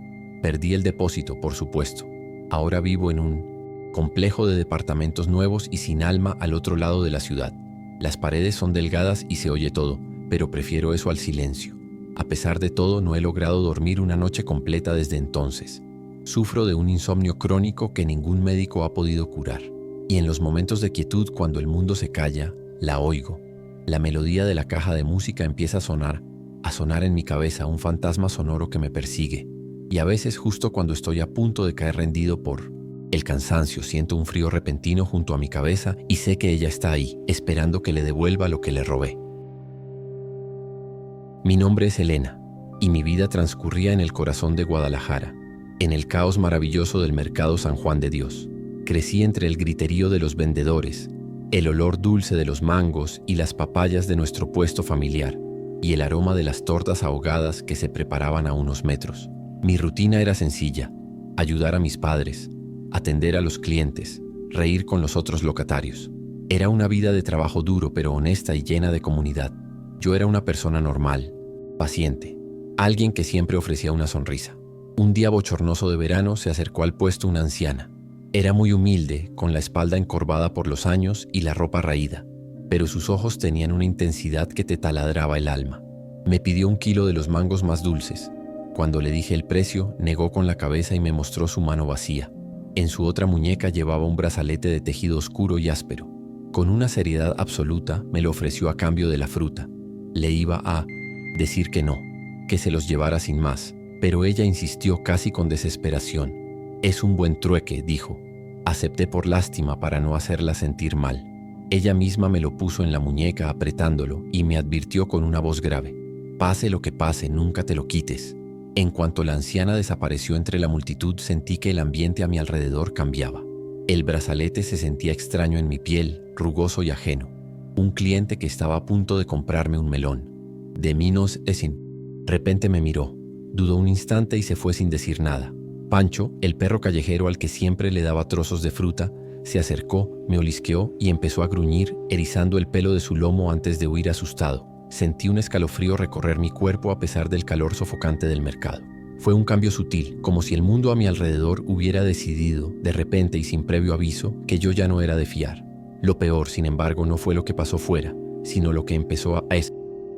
Perdí el depósito, por supuesto. Ahora vivo en un complejo de departamentos nuevos y sin alma al otro lado de la ciudad. Las paredes son delgadas y se oye todo, pero prefiero eso al silencio. A pesar de todo, no he logrado dormir una noche completa desde entonces. Sufro de un insomnio crónico que ningún médico ha podido curar. Y en los momentos de quietud, cuando el mundo se calla, la oigo. La melodía de la caja de música empieza a sonar en mi cabeza, un fantasma sonoro que me persigue. Y a veces, justo cuando estoy a punto de caer rendido por el cansancio, siento un frío repentino junto a mi cabeza y sé que ella está ahí, esperando que le devuelva lo que le robé. Mi nombre es Elena, y mi vida transcurría en el corazón de Guadalajara, en el caos maravilloso del mercado San Juan de Dios. Crecí entre el griterío de los vendedores, el olor dulce de los mangos y las papayas de nuestro puesto familiar, y el aroma de las tortas ahogadas que se preparaban a unos metros. Mi rutina era sencilla: ayudar a mis padres, atender a los clientes, reír con los otros locatarios. Era una vida de trabajo duro pero honesta y llena de comunidad. Yo era una persona normal, paciente, alguien que siempre ofrecía una sonrisa. Un día bochornoso de verano se acercó al puesto una anciana. Era muy humilde, con la espalda encorvada por los años y la ropa raída, pero sus ojos tenían una intensidad que te taladraba el alma. Me pidió 1 kilo de los mangos más dulces. Cuando le dije el precio, negó con la cabeza y me mostró su mano vacía. En su otra muñeca llevaba un brazalete de tejido oscuro y áspero. Con una seriedad absoluta me lo ofreció a cambio de la fruta. Le iba a decir que no, que se los llevara sin más, pero ella insistió casi con desesperación. «Es un buen trueque», dijo. Acepté por lástima para no hacerla sentir mal. Ella misma me lo puso en la muñeca apretándolo y me advirtió con una voz grave: «Pase lo que pase, nunca te lo quites». En cuanto la anciana desapareció entre la multitud, sentí que el ambiente a mi alrededor cambiaba. El brazalete se sentía extraño en mi piel, rugoso y ajeno. Un cliente que estaba a punto de comprarme un melón. De mí no es sin. De repente me miró, dudó un instante y se fue sin decir nada. Pancho, el perro callejero al que siempre le daba trozos de fruta, se acercó, me olisqueó y empezó a gruñir, erizando el pelo de su lomo antes de huir asustado. Sentí un escalofrío recorrer mi cuerpo a pesar del calor sofocante del mercado. Fue un cambio sutil, como si el mundo a mi alrededor hubiera decidido, de repente y sin previo aviso, que yo ya no era de fiar. Lo peor, sin embargo, no fue lo que pasó fuera, sino lo que empezó a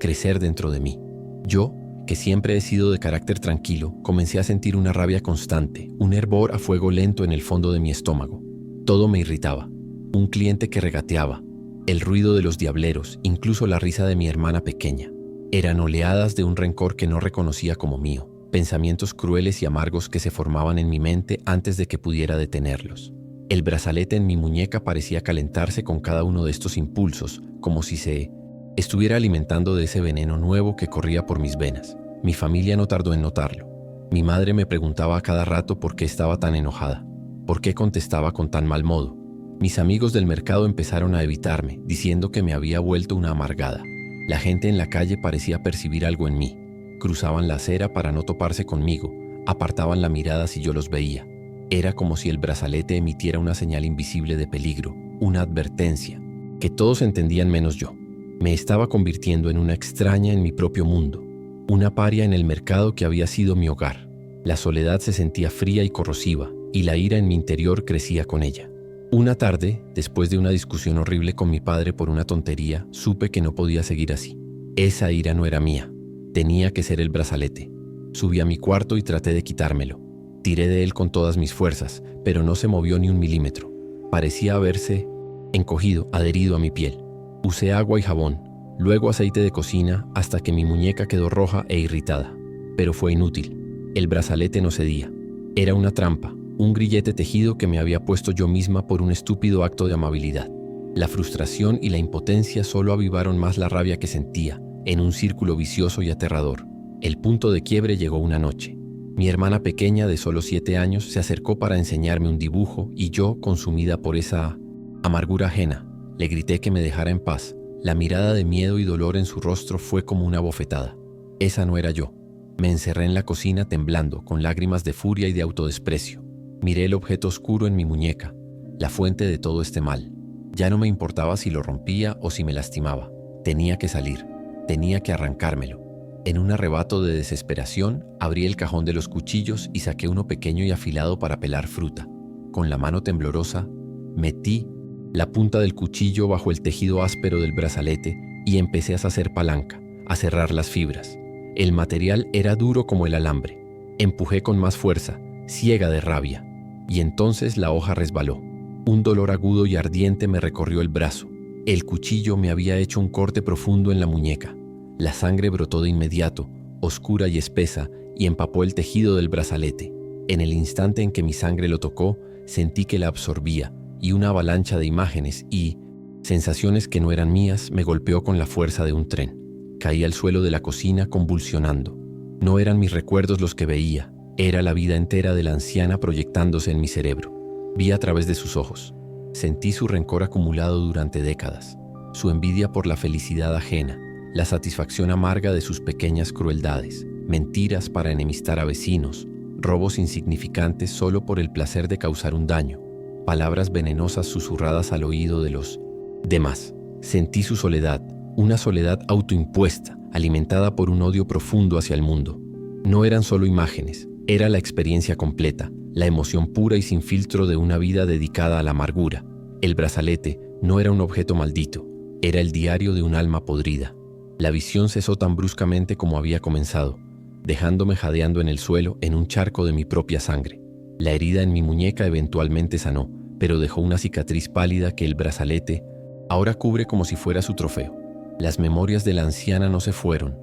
crecer dentro de mí. Yo, que siempre he sido de carácter tranquilo, comencé a sentir una rabia constante, un hervor a fuego lento en el fondo de mi estómago. Todo me irritaba. Un cliente que regateaba, el ruido de los diableros, incluso la risa de mi hermana pequeña. Eran oleadas de un rencor que no reconocía como mío, pensamientos crueles y amargos que se formaban en mi mente antes de que pudiera detenerlos. El brazalete en mi muñeca parecía calentarse con cada uno de estos impulsos, como si se estuviera alimentando de ese veneno nuevo que corría por mis venas. Mi familia no tardó en notarlo. Mi madre me preguntaba a cada rato por qué estaba tan enojada, por qué contestaba con tan mal modo. Mis amigos del mercado empezaron a evitarme, diciendo que me había vuelto una amargada. La gente en la calle parecía percibir algo en mí. Cruzaban la acera para no toparse conmigo, apartaban la mirada si yo los veía. Era como si el brazalete emitiera una señal invisible de peligro, una advertencia, que todos entendían menos yo. Me estaba convirtiendo en una extraña en mi propio mundo, una paria en el mercado que había sido mi hogar. La soledad se sentía fría y corrosiva, y la ira en mi interior crecía con ella. Una tarde, después de una discusión horrible con mi padre por una tontería, supe que no podía seguir así. Esa ira no era mía, tenía que ser el brazalete. Subí a mi cuarto y traté de quitármelo. Tiré de él con todas mis fuerzas, pero no se movió ni un milímetro. Parecía haberse encogido, adherido a mi piel. Usé agua y jabón, luego aceite de cocina, hasta que mi muñeca quedó roja e irritada. Pero fue inútil. El brazalete no cedía. Era una trampa, un grillete tejido que me había puesto yo misma por un estúpido acto de amabilidad. La frustración y la impotencia solo avivaron más la rabia que sentía, en un círculo vicioso y aterrador. El punto de quiebre llegó una noche. Mi hermana pequeña, de solo 7 años, se acercó para enseñarme un dibujo y yo, consumida por esa amargura ajena, le grité que me dejara en paz. La mirada de miedo y dolor en su rostro fue como una bofetada. Esa no era yo. Me encerré en la cocina temblando, con lágrimas de furia y de autodesprecio. Miré el objeto oscuro en mi muñeca, la fuente de todo este mal. Ya no me importaba si lo rompía o si me lastimaba. Tenía que salir, tenía que arrancármelo. En un arrebato de desesperación, abrí el cajón de los cuchillos y saqué uno pequeño y afilado para pelar fruta. con la mano temblorosa, metí la punta del cuchillo bajo el tejido áspero del brazalete y empecé a hacer palanca, a cerrar las fibras. El material era duro como el alambre. Empujé con más fuerza, ciega de rabia, y entonces la hoja resbaló. Un dolor agudo y ardiente me recorrió el brazo. El cuchillo me había hecho un corte profundo en la muñeca. La sangre brotó de inmediato, oscura y espesa, y empapó el tejido del brazalete. En el instante en que mi sangre lo tocó, sentí que la absorbía, y una avalancha de imágenes y sensaciones que no eran mías me golpeó con la fuerza de un tren. Caí al suelo de la cocina convulsionando. No eran mis recuerdos los que veía, era la vida entera de la anciana proyectándose en mi cerebro. Vi a través de sus ojos. Sentí su rencor acumulado durante décadas, su envidia por la felicidad ajena, la satisfacción amarga de sus pequeñas crueldades, mentiras para enemistar a vecinos, robos insignificantes solo por el placer de causar un daño, palabras venenosas susurradas al oído de los demás. Sentí su soledad, una soledad autoimpuesta, alimentada por un odio profundo hacia el mundo. No eran solo imágenes, era la experiencia completa, la emoción pura y sin filtro de una vida dedicada a la amargura. El brazalete no era un objeto maldito, era el diario de un alma podrida. La visión cesó tan bruscamente como había comenzado, dejándome jadeando en el suelo en un charco de mi propia sangre. La herida en mi muñeca eventualmente sanó, pero dejó una cicatriz pálida que el brazalete ahora cubre como si fuera su trofeo. Las memorias de la anciana no se fueron,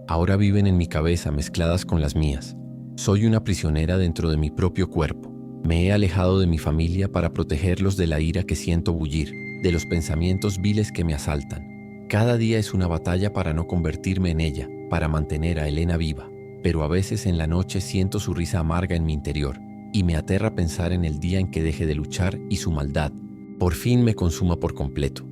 ahora viven en mi cabeza mezcladas con las mías. Soy una prisionera dentro de mi propio cuerpo. Me he alejado de mi familia para protegerlos de la ira que siento bullir, de los pensamientos viles que me asaltan. Cada día es una batalla para no convertirme en ella, para mantener a Elena viva. Pero a veces en la noche siento su risa amarga en mi interior, y me aterra pensar en el día en que deje de luchar y su maldad por fin me consuma por completo.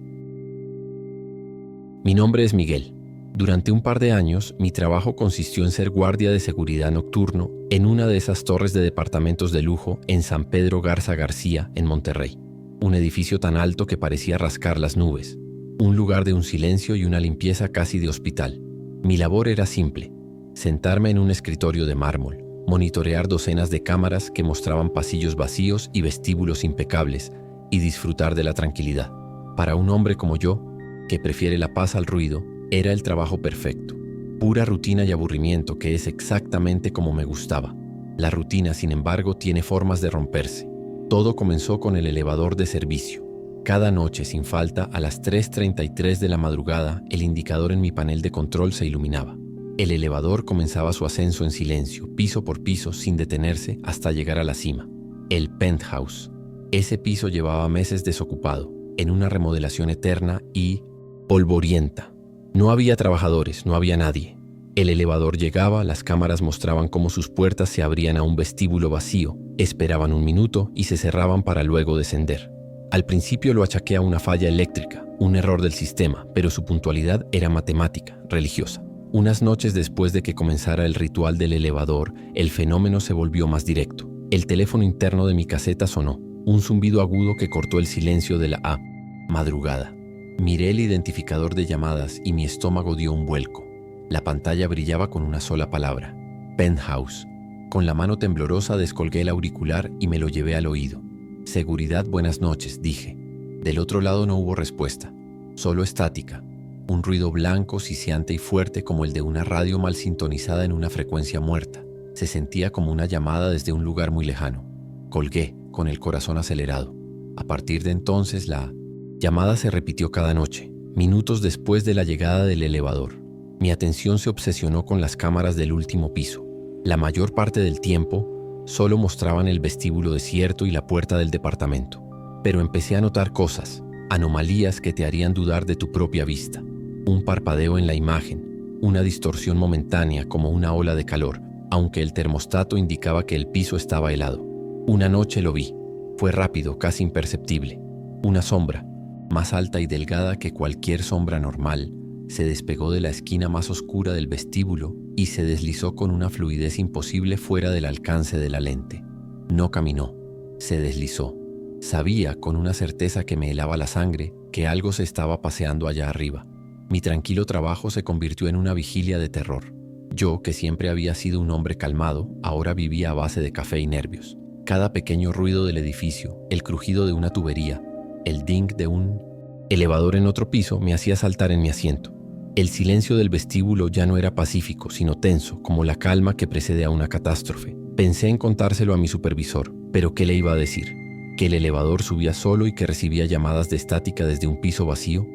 Mi nombre es Miguel. Durante un par de años, mi trabajo consistió en ser guardia de seguridad nocturno en una de esas torres de departamentos de lujo en San Pedro Garza García, en Monterrey. Un edificio tan alto que parecía rascar las nubes. Un lugar de un silencio y una limpieza casi de hospital. Mi labor era simple: sentarme en un escritorio de mármol, monitorear docenas de cámaras que mostraban pasillos vacíos y vestíbulos impecables, y disfrutar de la tranquilidad. Para un hombre como yo, que prefiere la paz al ruido, era el trabajo perfecto. Pura rutina y aburrimiento, que es exactamente como me gustaba. La rutina, sin embargo, tiene formas de romperse. Todo comenzó con el elevador de servicio. Cada noche, sin falta, a las 3:33 de la madrugada, el indicador en mi panel de control se iluminaba. El elevador comenzaba su ascenso en silencio, piso por piso, sin detenerse, hasta llegar a la cima. El penthouse. Ese piso llevaba meses desocupado, en una remodelación eterna y polvorienta. No había trabajadores, no había nadie. El elevador llegaba, las cámaras mostraban cómo sus puertas se abrían a un vestíbulo vacío, esperaban un minuto y se cerraban para luego descender. Al principio lo achaqué a una falla eléctrica, un error del sistema, pero su puntualidad era matemática, religiosa. Unas noches después de que comenzara el ritual del elevador, el fenómeno se volvió más directo. El teléfono interno de mi caseta sonó, un zumbido agudo que cortó el silencio de la madrugada. Miré el identificador de llamadas y mi estómago dio un vuelco. La pantalla brillaba con una sola palabra: penthouse. Con la mano temblorosa descolgué el auricular y me lo llevé al oído. Seguridad, buenas noches, dije. Del otro lado no hubo respuesta, solo estática. Un ruido blanco, siseante y fuerte como el de una radio mal sintonizada en una frecuencia muerta. Se sentía como una llamada desde un lugar muy lejano. Colgué, con el corazón acelerado. A partir de entonces, la llamada se repitió cada noche, minutos después de la llegada del elevador. Mi atención se obsesionó con las cámaras del último piso. La mayor parte del tiempo, solo mostraban el vestíbulo desierto y la puerta del departamento. Pero empecé a notar cosas, anomalías que te harían dudar de tu propia vista. Un parpadeo en la imagen, una distorsión momentánea como una ola de calor, aunque el termostato indicaba que el piso estaba helado. Una noche lo vi. Fue rápido, casi imperceptible. Una sombra, más alta y delgada que cualquier sombra normal, se despegó de la esquina más oscura del vestíbulo y se deslizó con una fluidez imposible fuera del alcance de la lente. No caminó, se deslizó. Sabía, con una certeza que me helaba la sangre, que algo se estaba paseando allá arriba. Mi tranquilo trabajo se convirtió en una vigilia de terror. Yo, que siempre había sido un hombre calmado, ahora vivía a base de café y nervios. Cada pequeño ruido del edificio, el crujido de una tubería, el ding de un elevador en otro piso me hacía saltar en mi asiento. El silencio del vestíbulo ya no era pacífico, sino tenso, como la calma que precede a una catástrofe. Pensé en contárselo a mi supervisor, pero ¿qué le iba a decir? ¿Que el elevador subía solo y que recibía llamadas de estática desde un piso vacío?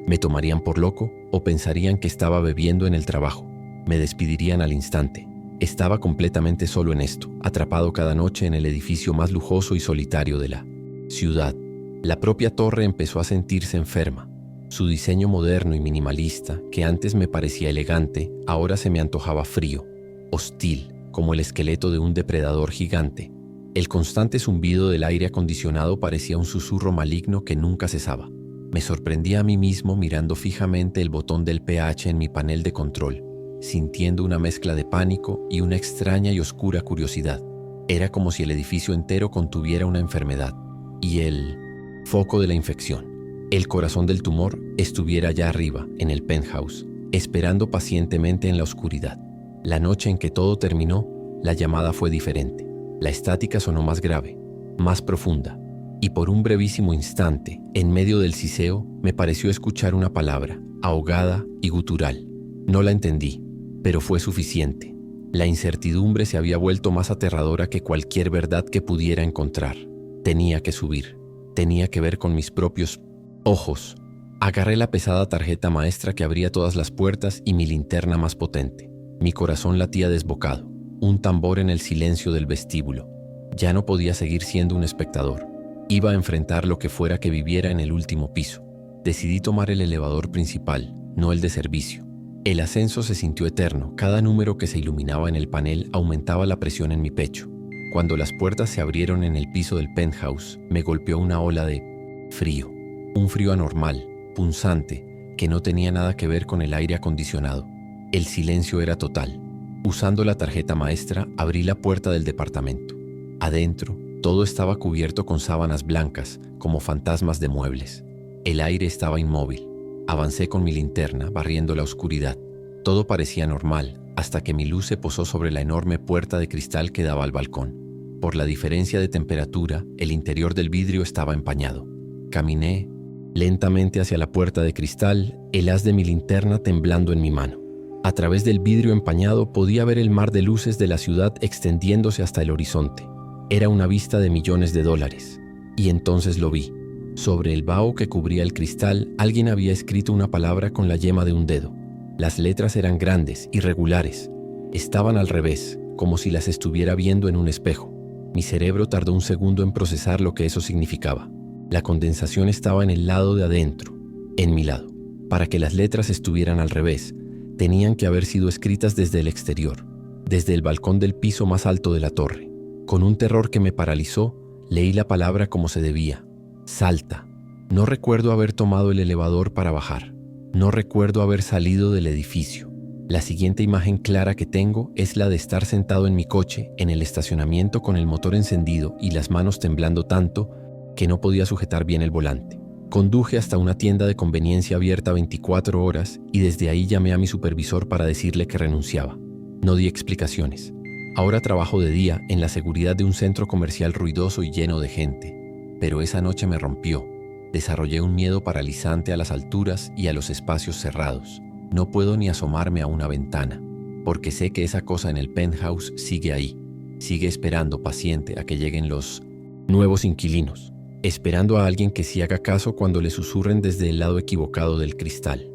¿Me tomarían por loco o pensarían que estaba bebiendo en el trabajo? Me despedirían al instante. Estaba completamente solo en esto, atrapado cada noche en el edificio más lujoso y solitario de la ciudad. La propia torre empezó a sentirse enferma. Su diseño moderno y minimalista, que antes me parecía elegante, ahora se me antojaba frío, hostil, como el esqueleto de un depredador gigante. El constante zumbido del aire acondicionado parecía un susurro maligno que nunca cesaba. Me sorprendía a mí mismo mirando fijamente el botón del pH en mi panel de control, sintiendo una mezcla de pánico y una extraña y oscura curiosidad. Era como si el edificio entero contuviera una enfermedad y el foco de la infección, el corazón del tumor, estuviera allá arriba, en el penthouse, esperando pacientemente en la oscuridad. La noche en que todo terminó, la llamada fue diferente. La estática sonó más grave, más profunda, y por un brevísimo instante, en medio del siseo, me pareció escuchar una palabra, ahogada y gutural. No la entendí, pero fue suficiente. La incertidumbre se había vuelto más aterradora que cualquier verdad que pudiera encontrar. Tenía que subir. Tenía que ver con mis propios ojos. Agarré la pesada tarjeta maestra que abría todas las puertas y mi linterna más potente. Mi corazón latía desbocado, un tambor en el silencio del vestíbulo. Ya no podía seguir siendo un espectador. Iba a enfrentar lo que fuera que viviera en el último piso. Decidí tomar el elevador principal, no el de servicio. El ascenso se sintió eterno. Cada número que se iluminaba en el panel aumentaba la presión en mi pecho. Cuando las puertas se abrieron en el piso del penthouse, me golpeó una ola de frío. Un frío anormal, punzante, que no tenía nada que ver con el aire acondicionado. El silencio era total. Usando la tarjeta maestra, abrí la puerta del departamento. Adentro, todo estaba cubierto con sábanas blancas, como fantasmas de muebles. El aire estaba inmóvil. Avancé con mi linterna, barriendo la oscuridad. Todo parecía normal, hasta que mi luz se posó sobre la enorme puerta de cristal que daba al balcón. Por la diferencia de temperatura, el interior del vidrio estaba empañado. Caminé lentamente hacia la puerta de cristal, el haz de mi linterna temblando en mi mano. A través del vidrio empañado podía ver el mar de luces de la ciudad extendiéndose hasta el horizonte. Era una vista de millones de dólares. Y entonces lo vi. Sobre el vaho que cubría el cristal, alguien había escrito una palabra con la yema de un dedo. Las letras eran grandes, irregulares. Estaban al revés, como si las estuviera viendo en un espejo. Mi cerebro tardó un segundo en procesar lo que eso significaba. La condensación estaba en el lado de adentro, en mi lado. Para que las letras estuvieran al revés, tenían que haber sido escritas desde el exterior, desde el balcón del piso más alto de la torre. Con un terror que me paralizó, leí la palabra como se debía. Salta. No recuerdo haber tomado el elevador para bajar. No recuerdo haber salido del edificio. La siguiente imagen clara que tengo es la de estar sentado en mi coche, en el estacionamiento con el motor encendido y las manos temblando tanto que no podía sujetar bien el volante. Conduje hasta una tienda de conveniencia abierta 24 horas y desde ahí llamé a mi supervisor para decirle que renunciaba. No di explicaciones. Ahora trabajo de día en la seguridad de un centro comercial ruidoso y lleno de gente. Pero esa noche me rompió. Desarrollé un miedo paralizante a las alturas y a los espacios cerrados. No puedo ni asomarme a una ventana, porque sé que esa cosa en el penthouse sigue ahí. Sigue esperando paciente a que lleguen los nuevos inquilinos. Esperando a alguien que sí haga caso cuando le susurren desde el lado equivocado del cristal.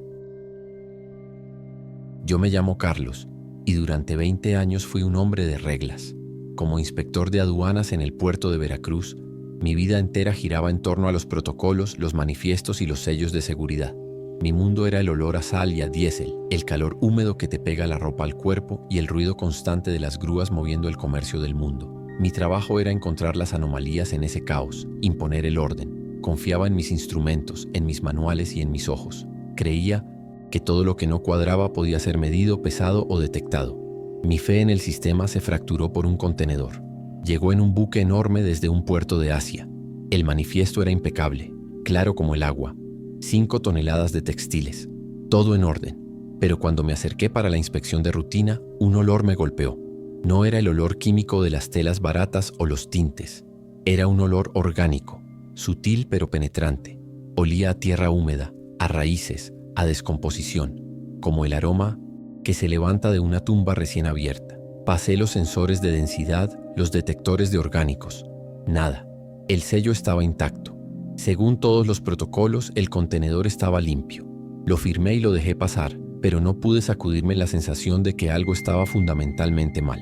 Yo me llamo Carlos y durante 20 años fui un hombre de reglas. Como inspector de aduanas en el puerto de Veracruz, mi vida entera giraba en torno a los protocolos, los manifiestos y los sellos de seguridad. Mi mundo era el olor a sal y a diésel, el calor húmedo que te pega la ropa al cuerpo y el ruido constante de las grúas moviendo el comercio del mundo. Mi trabajo era encontrar las anomalías en ese caos, imponer el orden. Confiaba en mis instrumentos, en mis manuales y en mis ojos. Creía que todo lo que no cuadraba podía ser medido, pesado o detectado. Mi fe en el sistema se fracturó por un contenedor. Llegó en un buque enorme desde un puerto de Asia. El manifiesto era impecable, claro como el agua. 5 toneladas de textiles, todo en orden. Pero cuando me acerqué para la inspección de rutina, un olor me golpeó. No era el olor químico de las telas baratas o los tintes. Era un olor orgánico, sutil pero penetrante. Olía a tierra húmeda, a raíces, a descomposición, como el aroma que se levanta de una tumba recién abierta. Pasé los sensores de densidad, los detectores de orgánicos. Nada. El sello estaba intacto. Según todos los protocolos, el contenedor estaba limpio. Lo firmé y lo dejé pasar, pero no pude sacudirme la sensación de que algo estaba fundamentalmente mal.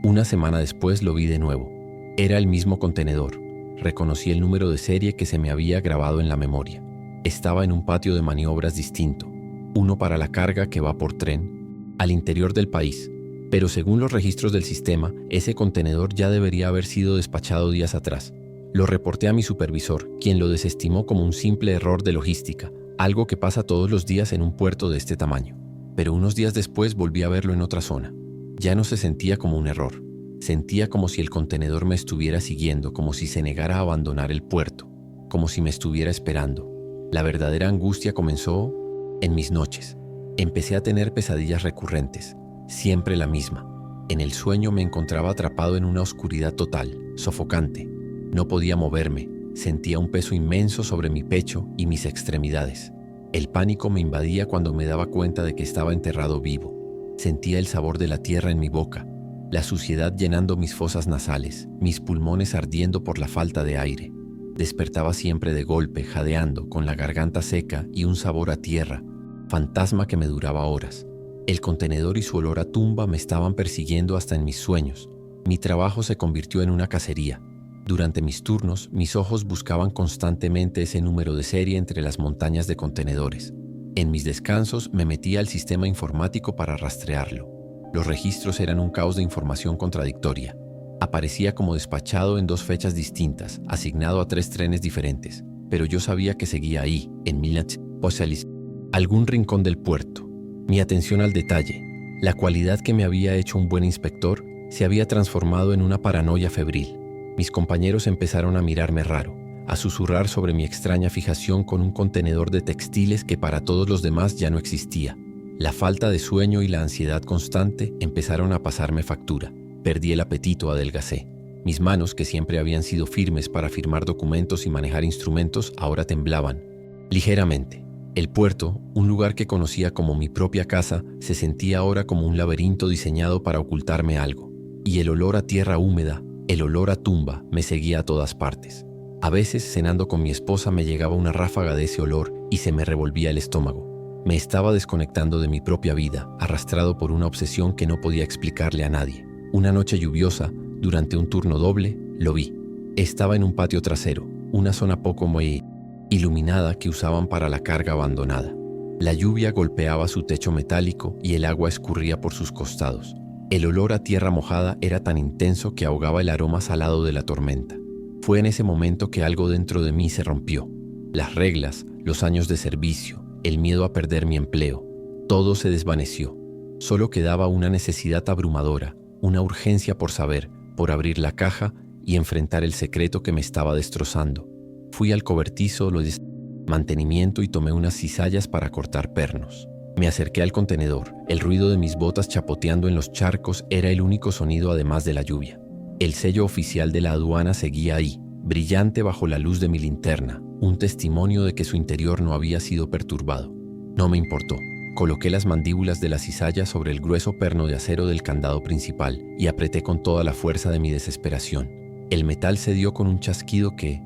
Una semana después lo vi de nuevo. Era el mismo contenedor. Reconocí el número de serie que se me había grabado en la memoria. Estaba en un patio de maniobras distinto, uno para la carga que va por tren, al interior del país. Pero según los registros del sistema, ese contenedor ya debería haber sido despachado días atrás. Lo reporté a mi supervisor, quien lo desestimó como un simple error de logística, algo que pasa todos los días en un puerto de este tamaño. Pero unos días después volví a verlo en otra zona. Ya no se sentía como un error. Sentía como si el contenedor me estuviera siguiendo, como si se negara a abandonar el puerto, como si me estuviera esperando. La verdadera angustia comenzó en mis noches. Empecé a tener pesadillas recurrentes, siempre la misma. En el sueño me encontraba atrapado en una oscuridad total, sofocante. No podía moverme, sentía un peso inmenso sobre mi pecho y mis extremidades. El pánico me invadía cuando me daba cuenta de que estaba enterrado vivo. Sentía el sabor de la tierra en mi boca, la suciedad llenando mis fosas nasales, mis pulmones ardiendo por la falta de aire. Despertaba siempre de golpe, jadeando, con la garganta seca y un sabor a tierra, fantasma que me duraba horas. El contenedor y su olor a tumba me estaban persiguiendo hasta en mis sueños. Mi trabajo se convirtió en una cacería. Durante mis turnos, mis ojos buscaban constantemente ese número de serie entre las montañas de contenedores. En mis descansos me metía al sistema informático para rastrearlo. Los registros eran un caos de información contradictoria. Aparecía como despachado en 2 fechas distintas, asignado a 3 trenes diferentes, pero yo sabía que seguía ahí, en Milat Posalis, algún rincón del puerto. Mi atención al detalle, la cualidad que me había hecho un buen inspector, se había transformado en una paranoia febril. Mis compañeros empezaron a mirarme raro, a susurrar sobre mi extraña fijación con un contenedor de textiles que para todos los demás ya no existía. La falta de sueño y la ansiedad constante empezaron a pasarme factura. Perdí el apetito, adelgacé. Mis manos, que siempre habían sido firmes para firmar documentos y manejar instrumentos, ahora temblaban. Ligeramente. El puerto, un lugar que conocía como mi propia casa, se sentía ahora como un laberinto diseñado para ocultarme algo. Y el olor a tierra húmeda, el olor a tumba, me seguía a todas partes. A veces, cenando con mi esposa, me llegaba una ráfaga de ese olor y se me revolvía el estómago. Me estaba desconectando de mi propia vida, arrastrado por una obsesión que no podía explicarle a nadie. Una noche lluviosa, durante un turno doble, lo vi. Estaba en un patio trasero, una zona poco muy iluminada que usaban para la carga abandonada. La lluvia golpeaba su techo metálico y el agua escurría por sus costados. El olor a tierra mojada era tan intenso que ahogaba el aroma salado de la tormenta. Fue en ese momento que algo dentro de mí se rompió. Las reglas, los años de servicio, el miedo a perder mi empleo, todo se desvaneció. Solo quedaba una necesidad abrumadora, una urgencia por saber, por abrir la caja y enfrentar el secreto que me estaba destrozando. Fui al cobertizo, lo de mantenimiento y tomé unas cizallas para cortar pernos. Me acerqué al contenedor. El ruido de mis botas chapoteando en los charcos era el único sonido además de la lluvia. El sello oficial de la aduana seguía ahí, brillante bajo la luz de mi linterna, un testimonio de que su interior no había sido perturbado. No me importó. Coloqué las mandíbulas de la cizalla sobre el grueso perno de acero del candado principal y apreté con toda la fuerza de mi desesperación. El metal cedió con un chasquido que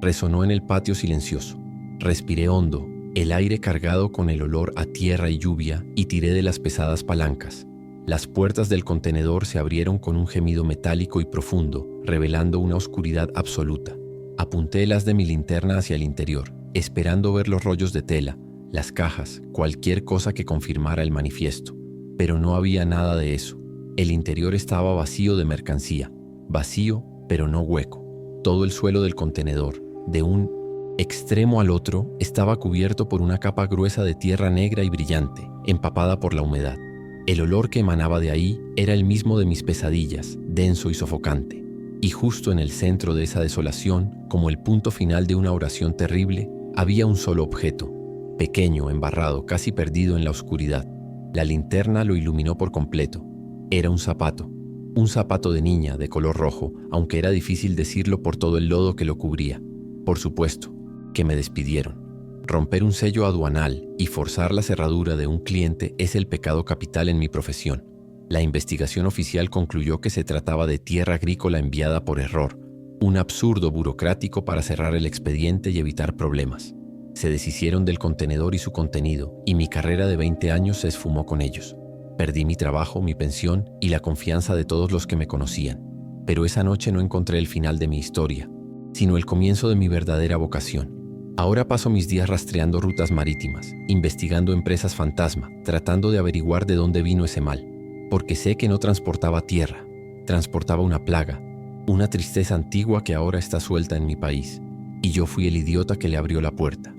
resonó en el patio silencioso. Respiré hondo, el aire cargado con el olor a tierra y lluvia, y tiré de las pesadas palancas. Las puertas del contenedor se abrieron con un gemido metálico y profundo, revelando una oscuridad absoluta. Apunté el haz de mi linterna hacia el interior, esperando ver los rollos de tela, las cajas, cualquier cosa que confirmara el manifiesto. Pero no había nada de eso. El interior estaba vacío de mercancía. Vacío, pero no hueco. Todo el suelo del contenedor, de un extremo al otro, estaba cubierto por una capa gruesa de tierra negra y brillante, empapada por la humedad. El olor que emanaba de ahí era el mismo de mis pesadillas, denso y sofocante. Y justo en el centro de esa desolación, como el punto final de una oración terrible, había un solo objeto, pequeño, embarrado, casi perdido en la oscuridad. La linterna lo iluminó por completo. Era un zapato. Un zapato de niña de color rojo, aunque era difícil decirlo por todo el lodo que lo cubría. Por supuesto, que me despidieron. Romper un sello aduanal y forzar la cerradura de un cliente es el pecado capital en mi profesión. La investigación oficial concluyó que se trataba de tierra agrícola enviada por error, un absurdo burocrático para cerrar el expediente y evitar problemas. Se deshicieron del contenedor y su contenido, y mi carrera de 20 años se esfumó con ellos. Perdí mi trabajo, mi pensión y la confianza de todos los que me conocían. Pero esa noche no encontré el final de mi historia, sino el comienzo de mi verdadera vocación. Ahora paso mis días rastreando rutas marítimas, investigando empresas fantasma, tratando de averiguar de dónde vino ese mal. Porque sé que no transportaba tierra, transportaba una plaga, una tristeza antigua que ahora está suelta en mi país. Y yo fui el idiota que le abrió la puerta.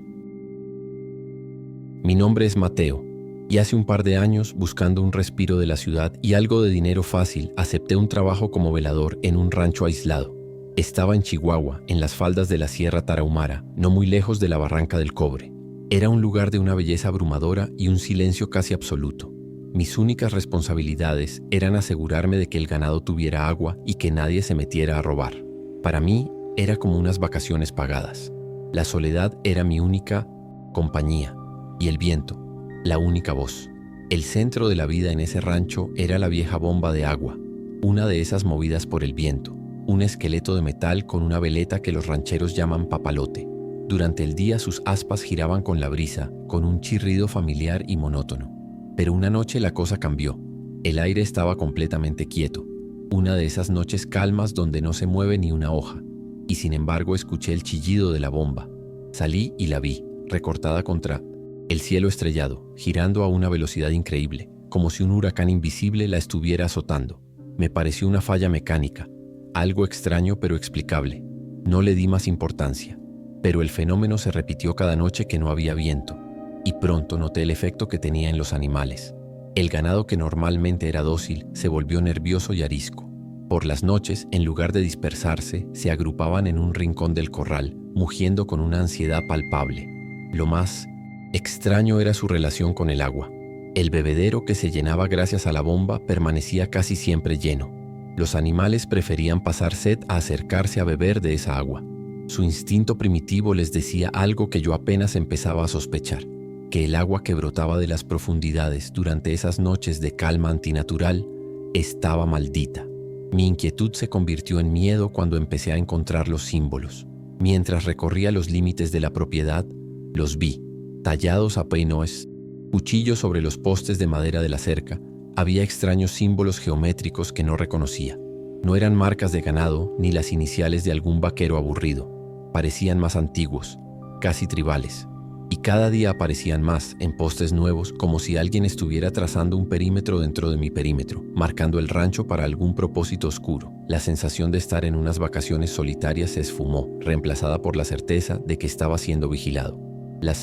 Mi nombre es Mateo, y hace un par de años, buscando un respiro de la ciudad y algo de dinero fácil, acepté un trabajo como velador en un rancho aislado. Estaba en Chihuahua, en las faldas de la Sierra Tarahumara, no muy lejos de la Barranca del Cobre. Era un lugar de una belleza abrumadora y un silencio casi absoluto. Mis únicas responsabilidades eran asegurarme de que el ganado tuviera agua y que nadie se metiera a robar. Para mí, era como unas vacaciones pagadas. La soledad era mi única compañía, y el viento, la única voz. El centro de la vida en ese rancho era la vieja bomba de agua, una de esas movidas por el viento. Un esqueleto de metal con una veleta que los rancheros llaman papalote. Durante el día sus aspas giraban con la brisa, con un chirrido familiar y monótono. Pero una noche la cosa cambió. El aire estaba completamente quieto. Una de esas noches calmas donde no se mueve ni una hoja. Y sin embargo escuché el chillido de la bomba. Salí y la vi, recortada contra el cielo estrellado, girando a una velocidad increíble, como si un huracán invisible la estuviera azotando. Me pareció una falla mecánica. Algo extraño pero explicable. No le di más importancia, pero el fenómeno se repitió cada noche que no había viento, y pronto noté el efecto que tenía en los animales. El ganado que normalmente era dócil se volvió nervioso y arisco. Por las noches, en lugar de dispersarse, se agrupaban en un rincón del corral, mugiendo con una ansiedad palpable. Lo más extraño era su relación con el agua. El bebedero que se llenaba gracias a la bomba permanecía casi siempre lleno. Los animales preferían pasar sed a acercarse a beber de esa agua. Su instinto primitivo les decía algo que yo apenas empezaba a sospechar, que el agua que brotaba de las profundidades durante esas noches de calma antinatural estaba maldita. Mi inquietud se convirtió en miedo cuando empecé a encontrar los símbolos. Mientras recorría los límites de la propiedad, los vi, tallados a peinoes, cuchillos sobre los postes de madera de la cerca. Había extraños símbolos geométricos que no reconocía. No eran marcas de ganado ni las iniciales de algún vaquero aburrido. Parecían más antiguos, casi tribales. Y cada día aparecían más en postes nuevos, como si alguien estuviera trazando un perímetro dentro de mi perímetro, marcando el rancho para algún propósito oscuro. La sensación de estar en unas vacaciones solitarias se esfumó, reemplazada por la certeza de que estaba siendo vigilado. La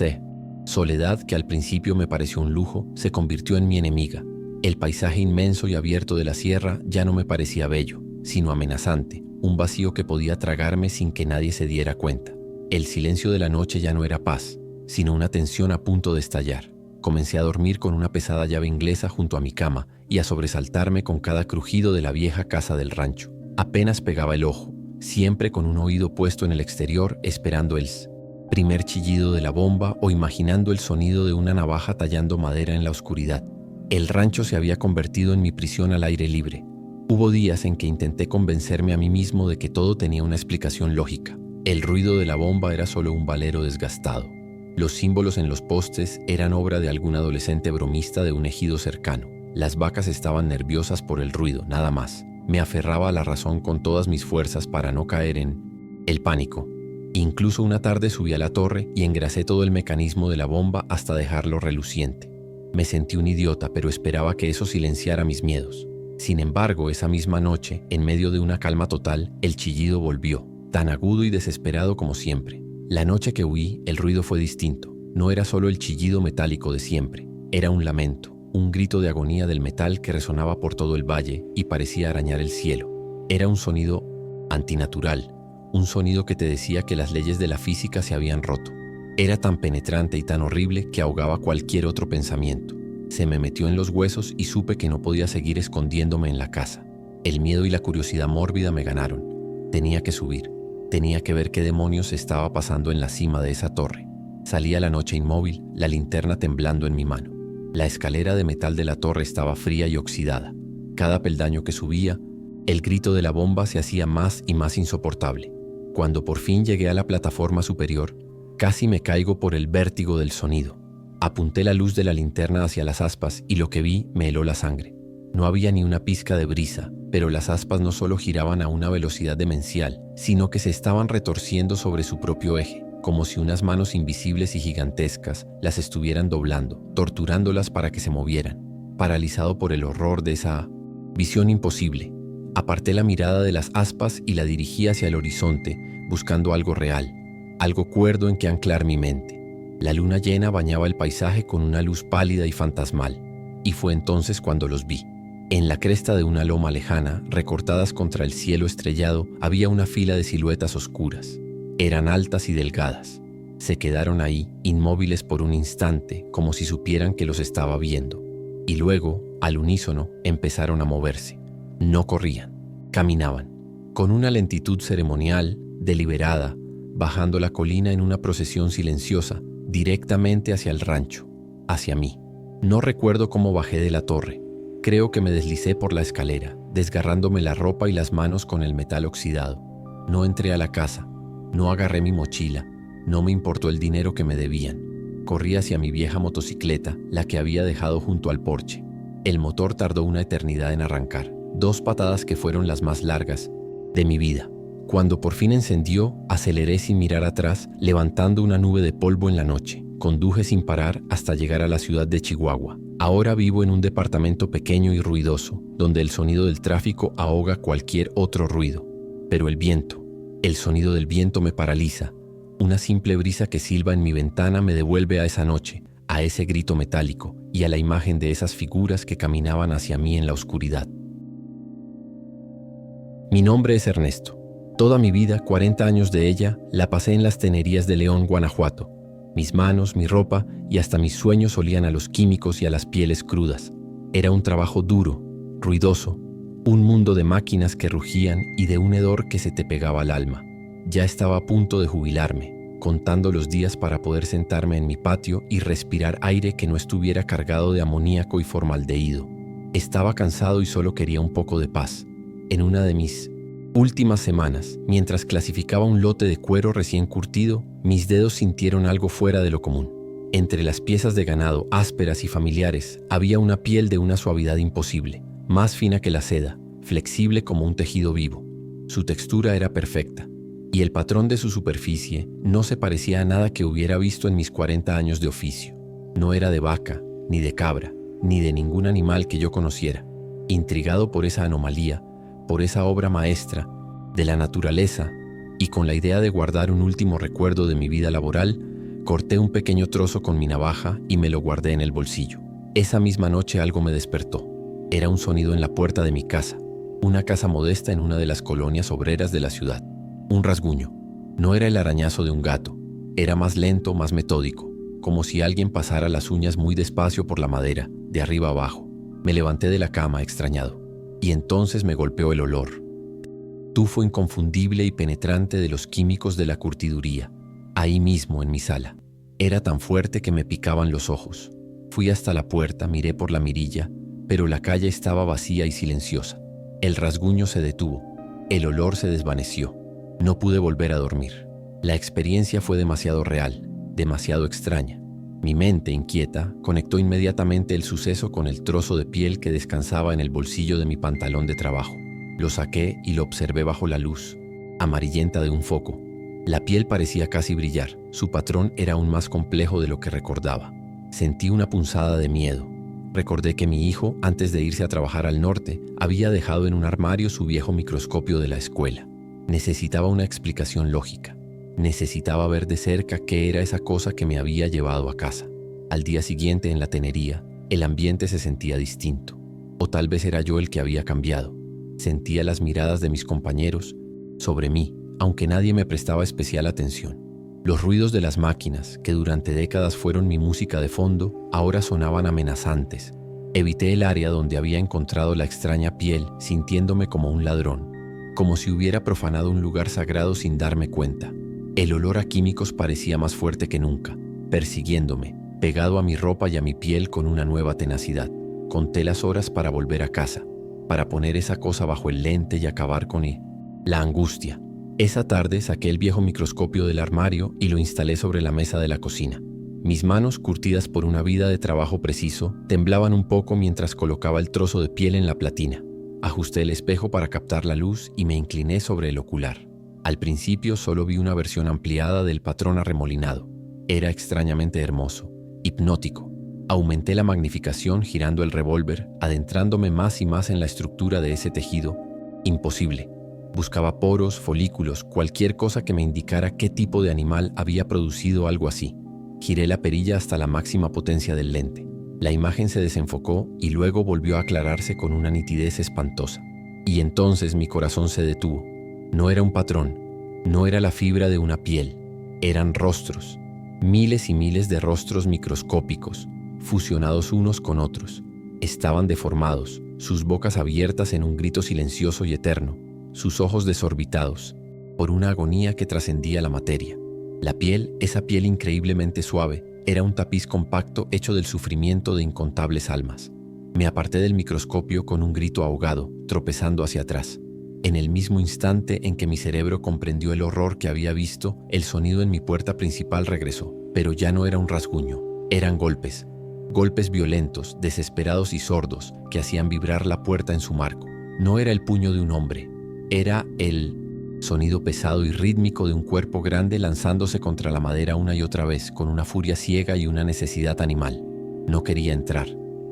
soledad, que al principio me pareció un lujo, se convirtió en mi enemiga. El paisaje inmenso y abierto de la sierra ya no me parecía bello, sino amenazante, un vacío que podía tragarme sin que nadie se diera cuenta. El silencio de la noche ya no era paz, sino una tensión a punto de estallar. Comencé a dormir con una pesada llave inglesa junto a mi cama y a sobresaltarme con cada crujido de la vieja casa del rancho. Apenas pegaba el ojo, siempre con un oído puesto en el exterior esperando el primer chillido de la bomba o imaginando el sonido de una navaja tallando madera en la oscuridad. El rancho se había convertido en mi prisión al aire libre. Hubo días en que intenté convencerme a mí mismo de que todo tenía una explicación lógica. El ruido de la bomba era solo un valero desgastado. Los símbolos en los postes eran obra de algún adolescente bromista de un ejido cercano. Las vacas estaban nerviosas por el ruido, nada más. Me aferraba a la razón con todas mis fuerzas para no caer en el pánico. Incluso una tarde subí a la torre y engrasé todo el mecanismo de la bomba hasta dejarlo reluciente. Me sentí un idiota, pero esperaba que eso silenciara mis miedos. Sin embargo, esa misma noche, en medio de una calma total, el chillido volvió, tan agudo y desesperado como siempre. La noche que huí, el ruido fue distinto. No era solo el chillido metálico de siempre. Era un lamento, un grito de agonía del metal que resonaba por todo el valle y parecía arañar el cielo. Era un sonido antinatural, un sonido que te decía que las leyes de la física se habían roto. Era tan penetrante y tan horrible que ahogaba cualquier otro pensamiento. Se me metió en los huesos y supe que no podía seguir escondiéndome en la casa. El miedo y la curiosidad mórbida me ganaron. Tenía que subir. Tenía que ver qué demonios estaba pasando en la cima de esa torre. Salí a la noche inmóvil, la linterna temblando en mi mano. La escalera de metal de la torre estaba fría y oxidada. Cada peldaño que subía, el grito de la bomba se hacía más y más insoportable. Cuando por fin llegué a la plataforma superior, casi me caigo por el vértigo del sonido. Apunté la luz de la linterna hacia las aspas y lo que vi me heló la sangre. No había ni una pizca de brisa, pero las aspas no solo giraban a una velocidad demencial, sino que se estaban retorciendo sobre su propio eje, como si unas manos invisibles y gigantescas las estuvieran doblando, torturándolas para que se movieran. Paralizado por el horror de esa visión imposible, aparté la mirada de las aspas y la dirigí hacia el horizonte, buscando algo real, algo cuerdo en que anclar mi mente. La luna llena bañaba el paisaje con una luz pálida y fantasmal, y fue entonces cuando los vi. En la cresta de una loma lejana, recortadas contra el cielo estrellado, había una fila de siluetas oscuras. Eran altas y delgadas. Se quedaron ahí, inmóviles por un instante, como si supieran que los estaba viendo. Y luego, al unísono, empezaron a moverse. No corrían, caminaban, con una lentitud ceremonial, deliberada, bajando la colina en una procesión silenciosa, directamente hacia el rancho, hacia mí. No recuerdo cómo bajé de la torre. Creo que me deslicé por la escalera, desgarrándome la ropa y las manos con el metal oxidado. No entré a la casa, no agarré mi mochila, no me importó el dinero que me debían. Corrí hacia mi vieja motocicleta, la que había dejado junto al porche. El motor tardó una eternidad en arrancar, 2 patadas que fueron las más largas de mi vida. Cuando por fin encendió, aceleré sin mirar atrás, levantando una nube de polvo en la noche. Conduje sin parar hasta llegar a la ciudad de Chihuahua. Ahora vivo en un departamento pequeño y ruidoso, donde el sonido del tráfico ahoga cualquier otro ruido. Pero el sonido del viento me paraliza. Una simple brisa que silba en mi ventana me devuelve a esa noche, a ese grito metálico y a la imagen de esas figuras que caminaban hacia mí en la oscuridad. Mi nombre es Ernesto. Toda mi vida, 40 años de ella, la pasé en las tenerías de León, Guanajuato. Mis manos, mi ropa y hasta mis sueños olían a los químicos y a las pieles crudas. Era un trabajo duro, ruidoso, un mundo de máquinas que rugían y de un hedor que se te pegaba al alma. Ya estaba a punto de jubilarme, contando los días para poder sentarme en mi patio y respirar aire que no estuviera cargado de amoníaco y formaldehído. Estaba cansado y solo quería un poco de paz. En una de mis últimas semanas, mientras clasificaba un lote de cuero recién curtido, mis dedos sintieron algo fuera de lo común. Entre las piezas de ganado ásperas y familiares había una piel de una suavidad imposible, más fina que la seda, flexible como un tejido vivo. Su textura era perfecta, y el patrón de su superficie no se parecía a nada que hubiera visto en mis 40 años de oficio. No era de vaca, ni de cabra, ni de ningún animal que yo conociera. Intrigado por esa anomalía, por esa obra maestra de la naturaleza y con la idea de guardar un último recuerdo de mi vida laboral, corté un pequeño trozo con mi navaja y me lo guardé en el bolsillo. Esa misma noche algo me despertó. Era un sonido en la puerta de mi casa, una casa modesta en una de las colonias obreras de la ciudad. Un rasguño. No era el arañazo de un gato, era más lento, más metódico, como si alguien pasara las uñas muy despacio por la madera, de arriba abajo. Me levanté de la cama extrañado. Y entonces me golpeó el olor. Tufo inconfundible y penetrante de los químicos de la curtiduría, ahí mismo en mi sala. Era tan fuerte que me picaban los ojos. Fui hasta la puerta, miré por la mirilla, pero la calle estaba vacía y silenciosa. El rasguño se detuvo, el olor se desvaneció. No pude volver a dormir. La experiencia fue demasiado real, demasiado extraña. Mi mente, inquieta, conectó inmediatamente el suceso con el trozo de piel que descansaba en el bolsillo de mi pantalón de trabajo. Lo saqué y lo observé bajo la luz, amarillenta de un foco. La piel parecía casi brillar, su patrón era aún más complejo de lo que recordaba. Sentí una punzada de miedo. Recordé que mi hijo, antes de irse a trabajar al norte, había dejado en un armario su viejo microscopio de la escuela. Necesitaba una explicación lógica. Necesitaba ver de cerca qué era esa cosa que me había llevado a casa. Al día siguiente en la tenería, el ambiente se sentía distinto. O tal vez era yo el que había cambiado. Sentía las miradas de mis compañeros sobre mí, aunque nadie me prestaba especial atención. Los ruidos de las máquinas, que durante décadas fueron mi música de fondo, ahora sonaban amenazantes, Evité el área donde había encontrado la extraña piel, sintiéndome como un ladrón, como si hubiera profanado un lugar sagrado sin darme cuenta. El olor a químicos parecía más fuerte que nunca, persiguiéndome, pegado a mi ropa y a mi piel con una nueva tenacidad. Conté las horas para volver a casa, para poner esa cosa bajo el lente y acabar con la angustia. Esa tarde saqué el viejo microscopio del armario y lo instalé sobre la mesa de la cocina. Mis manos, curtidas por una vida de trabajo preciso, temblaban un poco mientras colocaba el trozo de piel en la platina. Ajusté el espejo para captar la luz y me incliné sobre el ocular. Al principio solo vi una versión ampliada del patrón arremolinado. Era extrañamente hermoso, hipnótico. Aumenté la magnificación girando el revólver, adentrándome más y más en la estructura de ese tejido. Imposible. Buscaba poros, folículos, cualquier cosa que me indicara qué tipo de animal había producido algo así. Giré la perilla hasta la máxima potencia del lente. La imagen se desenfocó y luego volvió a aclararse con una nitidez espantosa. Y entonces mi corazón se detuvo. No era un patrón, no era la fibra de una piel. Eran rostros. Miles y miles de rostros microscópicos, fusionados unos con otros. Estaban deformados, sus bocas abiertas en un grito silencioso y eterno, sus ojos desorbitados, por una agonía que trascendía la materia. La piel, esa piel increíblemente suave, era un tapiz compacto hecho del sufrimiento de incontables almas. Me aparté del microscopio con un grito ahogado, tropezando hacia atrás. En el mismo instante en que mi cerebro comprendió el horror que había visto, el sonido en mi puerta principal regresó, pero ya no era un rasguño, eran golpes. Golpes violentos, desesperados y sordos, que hacían vibrar la puerta en su marco. No era el puño de un hombre, era el sonido pesado y rítmico de un cuerpo grande lanzándose contra la madera una y otra vez, con una furia ciega y una necesidad animal. No quería entrar,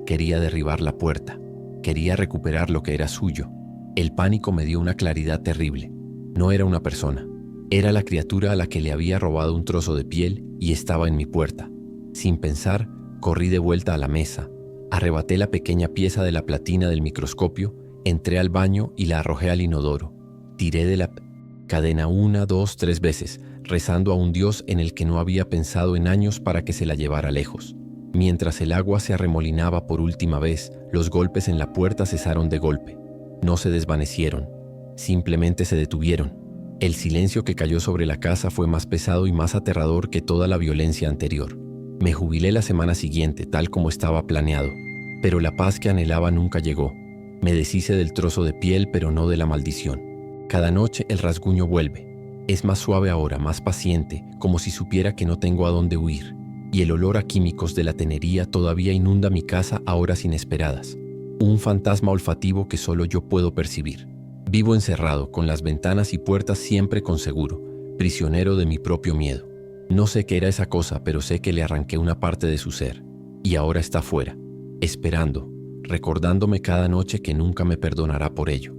quería derribar la puerta, quería recuperar lo que era suyo. El pánico me dio una claridad terrible. No era una persona, era la criatura a la que le había robado un trozo de piel y estaba en mi puerta. Sin pensar, corrí de vuelta a la mesa, arrebaté la pequeña pieza de la platina del microscopio, entré al baño y la arrojé al inodoro. Tiré de la cadena 1, 2, 3 veces, rezando a un Dios en el que no había pensado en años para que se la llevara lejos. Mientras el agua se arremolinaba por última vez, los golpes en la puerta cesaron de golpe. No se desvanecieron, simplemente se detuvieron. El silencio que cayó sobre la casa fue más pesado y más aterrador que toda la violencia anterior. Me jubilé la semana siguiente, tal como estaba planeado, pero la paz que anhelaba nunca llegó. Me deshice del trozo de piel, pero no de la maldición. Cada noche el rasguño vuelve. Es más suave ahora, más paciente, como si supiera que no tengo a dónde huir. Y el olor a químicos de la tenería todavía inunda mi casa a horas inesperadas. Un fantasma olfativo que solo yo puedo percibir. Vivo encerrado, con las ventanas y puertas siempre con seguro, prisionero de mi propio miedo. No sé qué era esa cosa, pero sé que le arranqué una parte de su ser. Y ahora está fuera, esperando, recordándome cada noche que nunca me perdonará por ello.